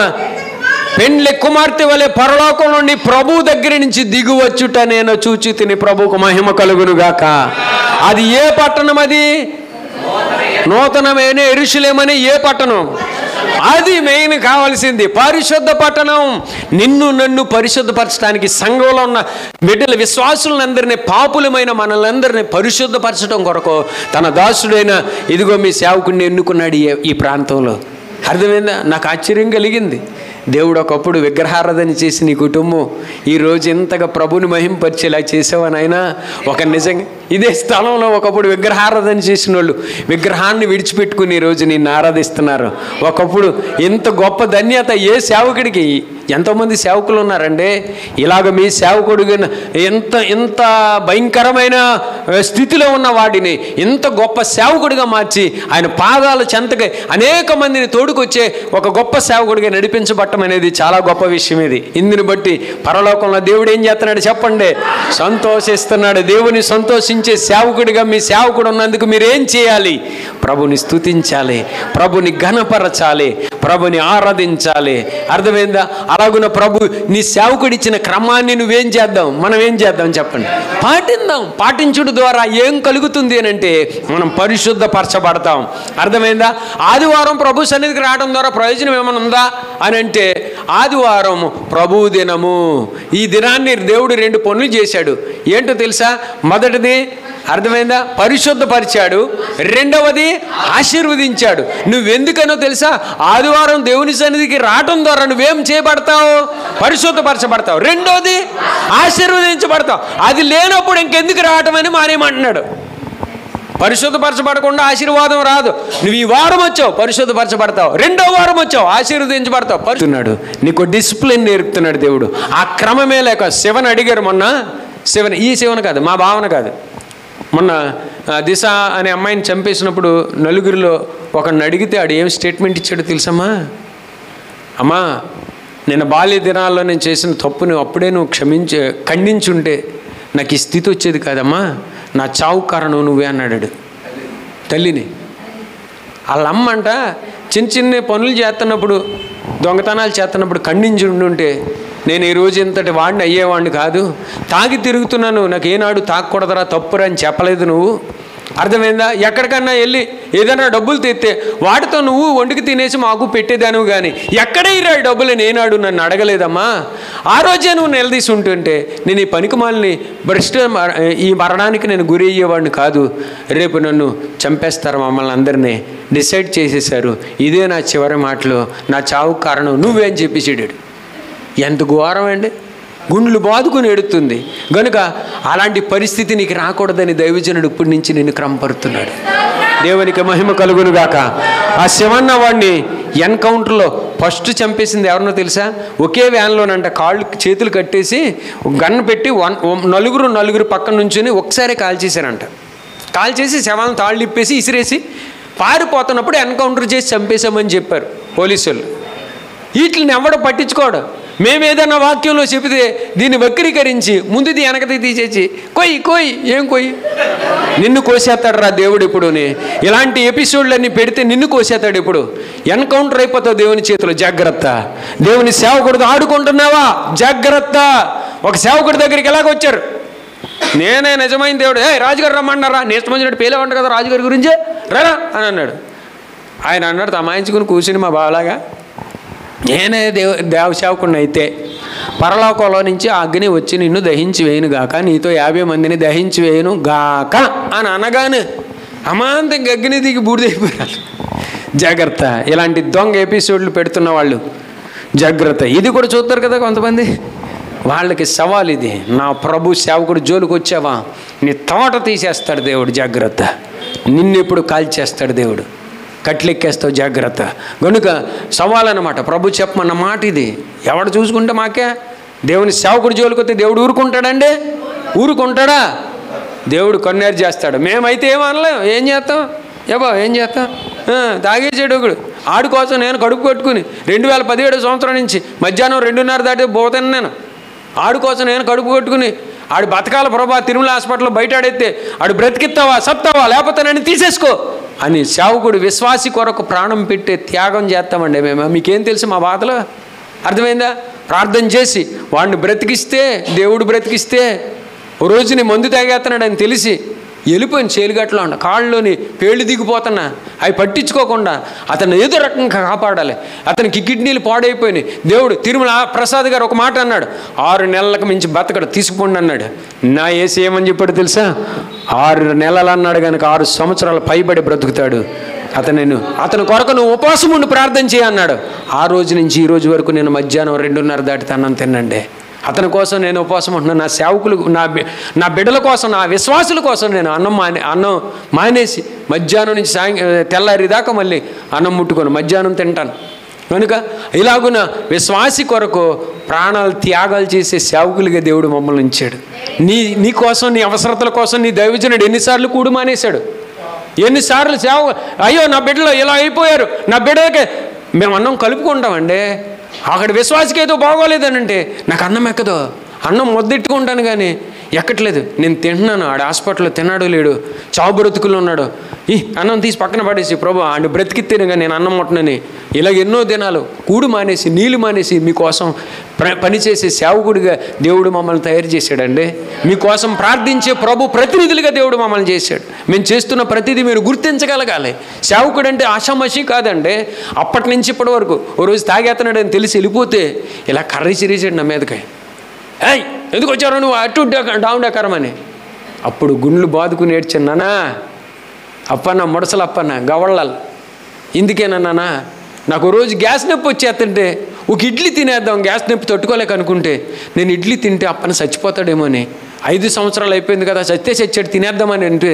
పెండ్లి కుమార్తె వలె పరలోకం నుండి ప్రభు దగ్గర నుంచి దిగువచ్చుట నేను చూచి తిని. ప్రభుకు మహిమ కలుగును గాక. అది ఏ పట్టణం? అది నూతనమైన యెరూషలేమని ఏ పట్టణం? అది మెయిన్ కావాల్సింది, పరిశుద్ధ పట్టణం. నన్ను పరిశుద్ధపరచడానికి సంఘంలో ఉన్న బిడ్డల విశ్వాసులందరినీ, పాపులమైన మనలందరినీ పరిశుద్ధపరచడం కొరకు తన దాసుడైన ఇదిగో మీ సేవకుడిని ఎన్నుకున్నాడు ఈ ప్రాంతంలో. అర్థమైందా? నాకు ఆశ్చర్యం కలిగింది. దేవుడు ఒకప్పుడు విగ్రహారాధన చేసి నీ కుటుంబం ఈరోజు ఇంతగా ప్రభుని మహింపరిచేలా చేసావనైనా ఒక నిజంగా ఇదే స్థలంలో ఒకప్పుడు విగ్రహారాధన చేసిన వాళ్ళు విగ్రహాన్ని విడిచిపెట్టుకుని ఈరోజు నిన్ను ఆరాధిస్తున్నారు. ఒకప్పుడు ఇంత గొప్ప ధన్యత ఏ సేవకుడికి, ఎంతోమంది సేవకులు ఉన్నారండి. ఇలాగ మీ సేవకుడిగా ఇంత భయంకరమైన స్థితిలో ఉన్న వాడిని ఇంత గొప్ప సేవకుడిగా మార్చి ఆయన పాదాల చెంతగా అనేక మందిని తోడుకొచ్చే ఒక గొప్ప సేవకుడిగా నడిపించబట్టం అనేది చాలా గొప్ప విషయం. ఇందుని బట్టి పరలోకంలో దేవుడు ఏం చేస్తున్నాడు చెప్పండి? సంతోషిస్తున్నాడు. దేవుని సంతోషించే సేవకుడిగా మీ సేవకుడు ఉన్నందుకు మీరు ఏం చేయాలి? ప్రభుని స్తుతించాలి, ప్రభుని ఘనపరచాలి, ప్రభుని ఆరాధించాలి. అర్థమైందా? అలాగున ప్రభు నీ సేవకుడిచ్చిన క్రమాన్ని నువ్వేం చేద్దాం? మనం ఏం చేద్దాం చెప్పండి? పాటిద్దాం. పాటించుడు ద్వారా ఏం కలుగుతుంది అని అంటే మనం పరిశుద్ధపరచబడతాం. అర్థమైందా? ఆదివారం ప్రభు సన్నిధికి రావడం ద్వారా ప్రయోజనం ఏమైనా ఉందా అని అంటే ఆదివారం ప్రభు దినము. ఈ దినాన్ని దేవుడు 2 పనులు చేశాడు. ఏంటో తెలుసా? మొదటిది అర్థమైందా? పరిశుద్ధపరిచాడు. రెండవది ఆశీర్వదించాడు. నువ్వెందుకనో తెలుసా? ఆదివారం దేవుని సన్నిధికి రావటం ద్వారా నువ్వేం చేయబడతావు? పరిశుద్ధపరచబడతావు. రెండోది ఆశీర్వదించబడతావు. అది లేనప్పుడు ఇంకెందుకు రావటం అని మానేమంటున్నాడు. పరిశుద్ధపరచబడకుండా ఆశీర్వాదం రాదు. నువ్వు ఈ వారం వచ్చావు పరిశుద్ధపరచబడతావు, రెండో వారం వచ్చావు ఆశీర్వదించబడతావు. పరిశుద్ధున్నాడు, నీకు డిసిప్లిన్ నేర్పుతున్నాడు దేవుడు. ఆ క్రమమే లేక శివని అడిగారు మొన్న. ఈ శివను కాదు, మా భావన కాదు. మొన్న దిశ అనే అమ్మాయిని చంపేసినప్పుడు నలుగురిలో ఒకరిని అడిగితే ఆడు ఏం స్టేట్మెంట్ ఇచ్చాడో తెలుసమ్మా? అమ్మా, నేను బాల్య దినాల్లో నేను చేసిన తప్పుని అప్పుడే నువ్వు ఖండించుంటే నాకు ఈ స్థితి వచ్చేది కాదమ్మా, నా చావు కారణం నువ్వే అన్నాడు తల్లిని. వాళ్ళ అమ్మంట చిన్న చిన్న పనులు చేస్తున్నప్పుడు, దొంగతనాలు చేస్తున్నప్పుడు ఖండించి ఉండుంటే నేను ఈరోజు ఇంతటి వాడిని అయ్యేవాడిని కాదు. తాగి తిరుగుతున్నాను, నాకు ఏనాడు తాగకూడదరా, తప్పురా అని చెప్పలేదు నువ్వు. అర్థమైందా? ఎక్కడికన్నా వెళ్ళి ఏదైనా డబ్బులు తెస్తే వాటితో నువ్వు వండికి తినేసి మాకు పెట్టేదాను, కానీ ఎక్కడే ఈ డబ్బులు నేనాడు నన్ను అడగలేదమ్మా. ఆ రోజే నువ్వు నిలదీసి ఉంటుంటే నేను ఈ పనికిమాలని ఈ మరణానికి నేను గురి అయ్యేవాడిని కాదు. రేపు నన్ను చంపేస్తారు, మమ్మల్ని అందరినీ డిసైడ్ చేసేసారు. ఇదే నా చివరి మాటలు, నా చావుకు కారణం నువ్వే అని చెప్పేసాడు. ఎంత ఘోరం అండి! గుండెలు బాదుకుని ఎడుతుంది. గనుక అలాంటి పరిస్థితి నీకు రాకూడదని దైవజనుడు ఇప్పటి నుంచి నిన్ను క్రమపరుతున్నాడు. దేవునికి మహిమ కలుగునుగాక. ఆ శివన్న వాడిని ఎన్కౌంటర్లో ఫస్ట్ చంపేసింది ఎవరినో తెలుసా? ఒకే వ్యాన్లోనంట కాళ్ళు చేతులు కట్టేసి గన్ను పెట్టి నలుగురు పక్కన నుంచుని ఒకసారి కాల్చేశారంట. కాల్చేసి శవాలను తాళ్ళు ఇప్పేసి ఇసిరేసి పారిపోతున్నప్పుడు ఎన్కౌంటర్ చేసి చంపేశామని చెప్పారు పోలీసులు. వీటిని ఎవడో పట్టించుకోడు. మేము ఏదైనా వాక్యంలో చెబితే దీన్ని వక్రీకరించి ముందుది వెనకది తీసేసి కొయ్యి ఏం కొయ్యి నిన్ను కోసేస్తాడు రా దేవుడు. ఇప్పుడుని ఇలాంటి ఎపిసోడ్లన్నీ పెడితే నిన్ను కోసేస్తాడు. ఇప్పుడు ఎన్కౌంటర్ అయిపోతావు దేవుని చేతిలో, జాగ్రత్త. దేవుని సేవకుడితో ఆడుకుంటున్నావా? జాగ్రత్త. ఒక సేవకుడి దగ్గరికి ఎలాగొచ్చారు, నేనే నిజమైన దేవుడు, రాజుగారు రమ్మన్నారా, నేస్తమంచినట్టు పేలేమంటారు కదా రాజుగారి గురించే రా అని అన్నాడు. ఆయన అన్నాడు తమాయించుకుని కూర్చుని మా బావలాగా, నేనే దేవసేవకుడిని అయితే పరలోకంలో నుంచి ఆ అగ్ని వచ్చి నిన్ను దహించి వేయను గాక, నీతో 50 మందిని దహించి వేయను గాక అని అనగానే అమాంతం అగ్ని దిగి బూడిదైపోయారు. జాగ్రత్త. ఇలాంటి దొంగ ఎపిసోడ్లు పెడుతున్న వాళ్ళు జాగ్రత్త. ఇది కూడా చూస్తారు కదా కొంతమంది, వాళ్ళకి సవాల్ ఇది. నా ప్రభు సేవకుడు జోలికి వచ్చావా నీ తోట తీసేస్తాడు దేవుడు, జాగ్రత్త. నిన్నెప్పుడు కాల్చేస్తాడు దేవుడు, కట్లెక్కేస్తావు, జాగ్రత్త. కనుక సవాల్ అన్నమాట. ప్రభు చెప్పమన్న మాట ఇది. ఎవడు చూసుకుంటే మాకే? దేవుని సేవకుడు జోలికి వస్తే దేవుడు ఊరుకుంటాడండి? ఊరుకుంటాడా? దేవుడు కన్నేరు చేస్తాడు. మేమైతే ఏమనలేం. ఏం చేస్తాం? ఏం చేస్తాం? తాగేసాడు ఒకడు. ఆడి కోసం నేను కడుపు కొట్టుకుని 2017 సంవత్సరం నుంచి మధ్యాహ్నం 2:30 దాటి పోతాను నేను. ఆడి కోసం నేను కడుపు కొట్టుకుని ఆడు బతకాల ప్రభా, తిరుమల హాస్పిటల్లో బయట ఆడైతే ఆడు బ్రతికిస్తావా సత్తావా లేకపోతే నన్ను తీసేసుకో అని సేవకుడు విశ్వాసి కొరకు ప్రాణం పెట్టే త్యాగం చేస్తామండి మేము. మీకేం తెలుసు మా బాధలో? అర్థమైందా? ప్రార్థన చేసి వాడిని బ్రతికిస్తే, దేవుడు బ్రతికిస్తే, ఓ రోజుని మందు తాగేస్తున్నాడు అని తెలిసి వెళ్ళిపోయిన చేలుగట్లో ఉండ కాళ్ళలోని పేళ్ళు దిగిపోతున్నా అవి పట్టించుకోకుండా అతను ఏదో రకంగా కాపాడాలి. అతనికి కిడ్నీలు పాడైపోయినాయి. దేవుడు తిరుమల ప్రసాద్ గారు ఒక మాట అన్నాడు, 6 నెలలకు మించి బతకడు, తీసుకుపోండి అన్నాడు. నా ఏసి ఏమని చెప్పాడు తెలుసా? 6 నెలలు అన్నాడు కనుక 6 సంవత్సరాలు పైబడి బ్రతుకుతాడు. అతని కొరకు నువ్వు ఉపవాసం ఉండి ప్రార్థన చేయన్నాడు. ఆ రోజు నుంచి ఈ రోజు వరకు నేను మధ్యాహ్నం 2:30 దాటి అన్నం తినండి. అతని కోసం నేను ఉపవాసం ఉంటున్నాను. నా సేవకులు, నా బిడ్డల కోసం, నా విశ్వాసుల కోసం నేను అన్నం మానేసి మధ్యాహ్నం నుంచి తెల్లారి దాకా మళ్ళీ అన్నం ముట్టుకొని మధ్యాహ్నం తింటాను. కనుక ఇలాగున విశ్వాసి కొరకు ప్రాణాలు త్యాగాలు చేసే సేవకులుగా దేవుడు మమ్మల్ని ఉంచాడు. నీ కోసం, నీ అవసరతల కోసం నీ దైవజనుడు ఎన్నిసార్లు కూడు మానేశాడు, ఎన్నిసార్లు అయ్యో నా బిడ్డలు ఇలా అయిపోయారు, నా బిడ్డలకే మేము అన్నం కలుపుకుంటామండి. అక్కడ విశ్వాసకి ఏదో బాగోలేదని అంటే నాకు అన్నం ఎక్కదో, అన్నం మొద్దెట్టుకుంటాను కానీ ఎక్కట్లేదు. నేను తింటున్నాను, ఆడ హాస్పిటల్లో తిన్నాడు లేడు, చావు బ్రతుకులు ఉన్నాడు, అన్నం తీసి పక్కన పడేసి ప్రభు ఆడు బ్రతికితేనే కానీ నేను అన్నం ముట్టనని ఇలాగ ఎన్నో దినాలు కూడు మానేసి నీళ్ళు మానేసి మీకోసం పనిచేసే సేవకుడిగా దేవుడు మమ్మల్ని తయారు చేశాడండి. మీకోసం ప్రార్థించే ప్రభు ప్రతినిధులుగా దేవుడు మమ్మల్ని చేశాడు. మేము చేస్తున్న ప్రతిదీ మీరు గుర్తించగలగాలి. సేవకుడు అంటే ఆషామాషి కాదండి. అప్పటి నుంచి ఇప్పటి వరకు ఓ రోజు తాగేస్తున్నాడు అని తెలిసి వెళ్ళిపోతే ఇలా కర్రీ సిరీసాడు నా మీదకి, ఎందుకు వచ్చారు నువ్వు అటు డౌన్ డకరమని. అప్పుడు గుండ్లు బాదుకుని ఏడ్చాను, నానా అప్పన్న ముడసలు అప్పన్న గవళ్ళాలి ఇందుకేనన్నా నాకు రోజు గ్యాస్ నొప్పి వచ్చేస్తుంటే ఒక ఇడ్లీ తినేద్దాం, గ్యాస్ నొప్పి తట్టుకోలేక అనుకుంటే నేను ఇడ్లీ తింటే అప్పన్న చచ్చిపోతాడేమో అని 5 సంవత్సరాలు అయిపోయింది కదా, చచ్చాడు తినేద్దామని అంటే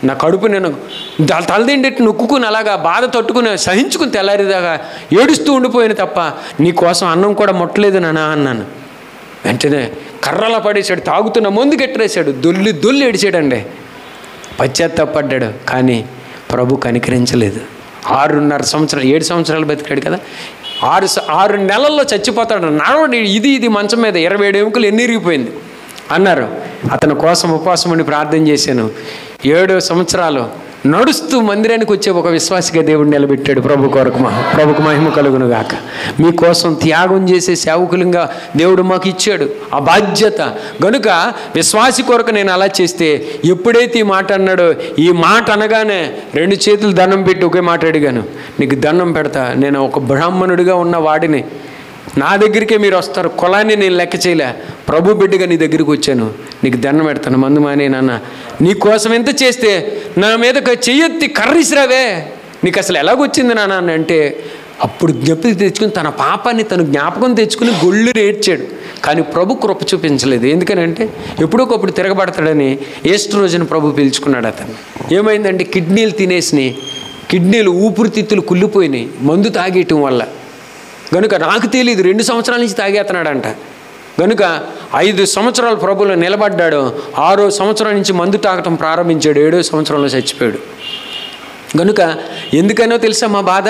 నా కడుపు నేను తలదిండెట్టి నొక్కుని అలాగా బాధ తట్టుకుని సహించుకుని తెల్లారిదాకా ఏడుస్తూ ఉండిపోయాను తప్ప నీ కోసం అన్నం కూడా ముట్టలేదు నాన్న అన్నాను. వెంటనే కర్రలా పడేసాడు, తాగుతున్న ముందు గెట్టరేశాడు, దొల్లి ఏడిచాడండి. పశ్చాత్తాపడ్డాడు. కానీ ప్రభు కనికరించలేదు. 6.5 సంవత్సరాలు 7 సంవత్సరాలు బతికాడు కదా, 6 నెలల్లో చచ్చిపోతాడు. నడవడి ఇది మంచం మీద 27 ఎముకలు ఎన్నిరిగిపోయింది అన్నారు. అతని కోసం ఉపవాసం అని ప్రార్థన చేశాను. 7 సంవత్సరాలు నడుస్తూ మందిరానికి వచ్చే ఒక విశ్వాసిగా దేవుడు నిలబెట్టాడు. ప్రభుకు మహిమ కలుగును గాక. మీకోసం త్యాగం చేసే సేవకులంగా దేవుడు మాకు ఇచ్చాడు ఆ బాధ్యత. గనుక విశ్వాసి కొరకు నేను అలా చేస్తే, ఎప్పుడైతే ఈ మాట అన్నాడో, ఈ మాట అనగానే 2 చేతులు దండం పెట్టి ఒకే మాట అడిగాను, నీకు దండం పెడతా, నేను ఒక బ్రాహ్మణుడిగా ఉన్న వాడిని, నా దగ్గరికే మీరు వస్తారు, కులాన్ని నేను లెక్క చేయలే, ప్రభు బిడ్డగా నీ దగ్గరికి వచ్చాను, నీకు దండం పెడతాను, మందు మానే నాన్న, నీకోసం ఎంత చేస్తే నా మీద చెయ్యెత్తి కర్రీసిరావే, నీకు అసలు ఎలాగొచ్చింది నాన్న అని అంటే, అప్పుడు జ్ఞప్తికి తెచ్చుకుని తన పాపాన్ని తను జ్ఞాపకం తెచ్చుకుని గొళ్ళు ఏడ్చాడు. కానీ ప్రభు కృప చూపించలేదు. ఎందుకనంటే ఎప్పుడొకప్పుడు తిరగబడతాడని ఈస్టర్ రోజున ప్రభు పిలుచుకున్నాడు అతను. ఏమైందంటే కిడ్నీలు తినేసినాయి, కిడ్నీలు ఊపిరితిత్తులు కుళ్ళిపోయినాయి మందు తాగేయటం వల్ల. గనుక నాకు తెలియదు 2 సంవత్సరాల నుంచి తాగేస్తున్నాడంట. గనుక 5 సంవత్సరాలు ప్రభులో నిలబడ్డాడు. 6వ సంవత్సరం నుంచి మందు తాగటం ప్రారంభించాడు. 7వ సంవత్సరంలో చచ్చిపోయాడు. గనుక ఎందుకనో తెలుసా మా బాధ,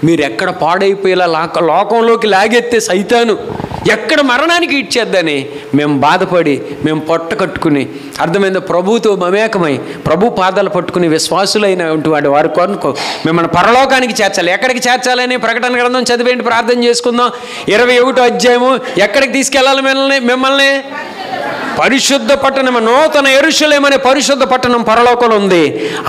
మీరు ఎక్కడ పాడైపోయేలా లోకంలోకి లాగెత్తే సైతాను ఎక్కడ మరణానికి ఇచ్చేద్దని మేము బాధపడి మేము పొట్ట కట్టుకుని, అర్థమైందో, ప్రభుతో మమేకమై ప్రభు పాదాలు పట్టుకుని విశ్వాసులైనటువంటి వారి కొరకు మిమ్మల్ని పరలోకానికి చేర్చాలి. ఎక్కడికి చేర్చాలని ప్రకటన గ్రంథం చదివేంటి, ప్రార్థన చేసుకుందాం. 21వ అధ్యాయము ఎక్కడికి తీసుకెళ్ళాలి మిమ్మల్ని? పరిశుద్ధ పట్టణం, నూతన యెరూషలేము అనే పరిశుద్ధ పట్టణం పరలోకంలో ఉంది.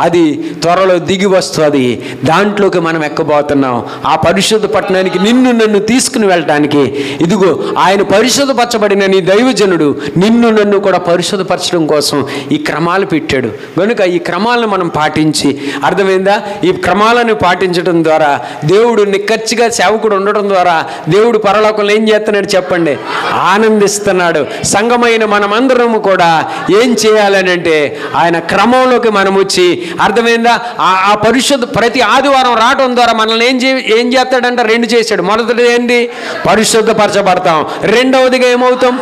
అది త్వరలో దిగి వస్తుంది. దాంట్లోకి మనం ఎక్కబోతున్నాం. ఆ పరిశుద్ధ పట్టణానికి నన్ను తీసుకుని వెళ్ళటానికి ఇదిగో ఆయన పరిశుద్ధపరచబడిన నీ దైవజనుడు నన్ను కూడా పరిశుద్ధపరచడం కోసం ఈ క్రమాలు పెట్టాడు. కనుక ఈ క్రమాలను మనం పాటించి, అర్థమైందా, ఈ క్రమాలను పాటించడం ద్వారా దేవుడు నిక్కచ్చిగా సేవకుడు ఉండడం ద్వారా దేవుడు పరలోకంలో ఏం చేస్తున్నాడు చెప్పండి? ఆనందిస్తున్నాడు. సంఘమైన మనమందరము కూడా ఏం చేయాలని అంటే ఆయన క్రమంలోకి మనం వచ్చి, అర్థమైందా, ఆ పరిశుద్ధ ప్రతి ఆదివారం రావడం ద్వారా మనల్ని ఏం చేస్తాడంటే 2 చేశాడు. మొదటిది ఏంటి? పరిశుద్ధపరచబడతాం. రెండవదిగా ఏమవుతాం?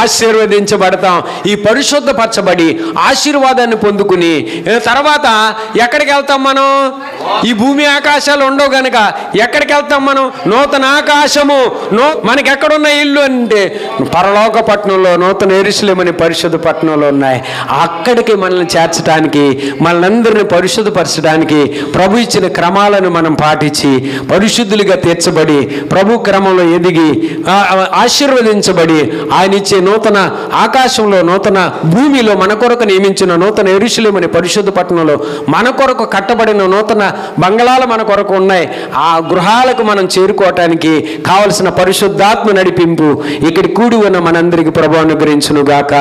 ఆశీర్వదించబడతాం. ఈ పరిశుద్ధపరచబడి ఆశీర్వాదాన్ని పొందుకుని తర్వాత ఎక్కడికి వెళ్తాం మనం? ఈ భూమి ఆకాశాలు ఉండవు గనక ఎక్కడికి వెళ్తాం మనం? నూతన ఆకాశము. మనకి ఎక్కడున్న ఇల్లు అంటే పరలోక పట్టణంలో, నూతన యెరూషలేము అనే పరిశుద్ధ పట్టణంలో ఉన్నాయి. అక్కడికి మనల్ని చేర్చడానికి, మనందరిని పరిశుద్ధపరచడానికి ప్రభు ఇచ్చిన క్రమాలను మనం పాటించి పరిశుద్ధులుగా తీర్చబడి ప్రభు క్రమంలో ఎదిగి ఆశీర్వదించబడి ఆయన ఇచ్చే నూతన ఆకాశంలో, నూతన భూమిలో మన కొరకు నియమించిన నూతన యెరూషలేము అనే పరిశుద్ధ పట్టణంలో మన కొరకు కట్టబడిన నూతన బంగళాలు మన కొరకు ఉన్నాయి. ఆ గృహాలకు మనం చేరుకోవటానికి కావలసిన పరిశుద్ధాత్మ నడిపింపు ఇక్కడ కూడి ఉన్న మనందరికీ ప్రభు అనుగ్రహించును గాక.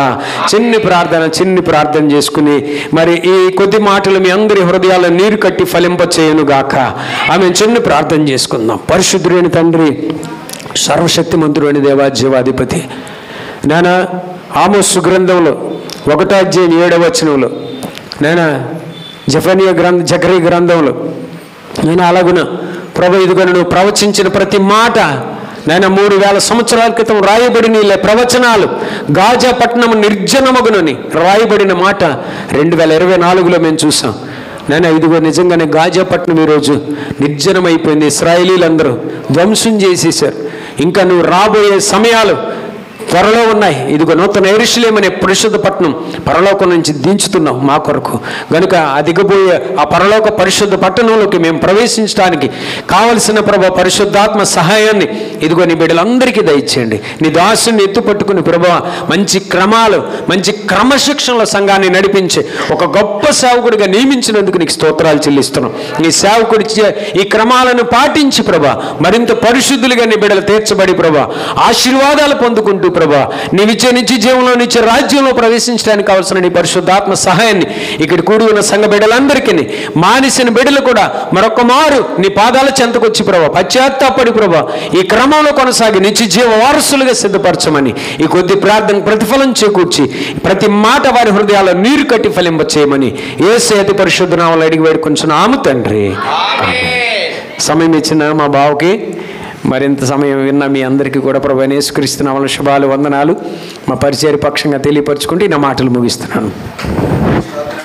చిన్ని ప్రార్థన చేసుకుని మరి ఈ కొద్ది మాటలు మీ అందరి హృదయాల్లో నీరు కట్టి ఫలింప చేయను గాక. ఆమె చిన్న ప్రార్థన చేసుకుందాం. పరిశుద్ధుడైన తండ్రి, సర్వశక్తిమంతుడైన దేవా, జీవాధిపతి, నాన్న, ఆమోసు గ్రంథంలో 1వ అధ్యాయం 7వ వచనంలో, నాన్న, జకరియా గ్రంథంలో నేను అలాగున ప్రభు ఇదిగో నువ్వు ప్రవచించిన ప్రతి మాట నాయన 3000 సంవత్సరాల క్రితం రాయబడిన ప్రవచనాలు, గాజా పట్టణం నిర్జనమగునని రాయబడిన మాట 2024లో మేము చూసాం. నాయన ఇదిగో నిజంగానే గాజా పట్టణం ఈరోజు నిర్జనమైపోయింది. ఇశ్రాయేలీలందరూ ధ్వంసం చేసేసారు. ఇంకా నువ్వు రాబోయే సమయాలు త్వరలో ఉన్నాయి. ఇదిగో నూతన యెరూషలేము అనే పరిశుద్ధ పట్టణం పరలోకం నుంచి దించుతున్నావు మా కొరకు. కనుక ఆ దిగబోయే ఆ పరలోక పరిశుద్ధ పట్టణంలోకి మేము ప్రవేశించడానికి కావలసిన ప్రభు పరిశుద్ధాత్మ సహాయాన్ని ఇదిగో నీ బిడ్డలందరికీ దయచేయండి. నీ దాసుని ఎత్తుపట్టుకుని ప్రభు మంచి క్రమాలు, మంచి క్రమశిక్షణలో సంఘాన్ని నడిపించి ఒక గొప్ప సేవకుడిగా నియమించినందుకు నీకు స్తోత్రాలు చెల్లిస్తున్నాం. నీ సేవకుడి ఈ క్రమాలను పాటించి ప్రభు మరింత పరిశుద్ధులుగా నీ బిడ్డలు తీర్చబడి ప్రభు ఆశీర్వాదాలు పొందుకుంటూ ప్రభా నీవిచ్చే నిత్య జీవంలో, నిత్య రాజ్యంలో ప్రవేశించడానికి కావాల్సిన నీ పరిశుద్ధాత్మ సహాయాన్ని ఇక్కడ కూడి ఉన్న సంఘ బిడ్డలందరికీ, మానిసిన బిడ్డలు కూడా మరొక మారు నీ పాదాల చెంతకొచ్చి ప్రభా పశ్చాత్తాపడి ప్రభా ఈ క్రమంలో కొనసాగి నిత్య జీవ వారసులుగా సిద్ధపరచమని ఈ కొద్ది ప్రార్థన ప్రతిఫలం చేకూర్చి ప్రతి మాట వారి హృదయాల్లో నీరు కట్టి ఫలింప చేయమని యేసు అతి పరిశుద్ధ నామములో అడిగి వేడుకొంచున్నాము తండ్రి. సమయం ఇచ్చిన మా బావకి మరింత సమయం విన్న మీ అందరికీ కూడా ప్రభువైన యేసుక్రీస్తు నామములో శుభాలు, వందనాలు మా పరిచయ పక్షంగా తెలియపరచుకుంటూ నా మాటలు ముగిస్తున్నాను.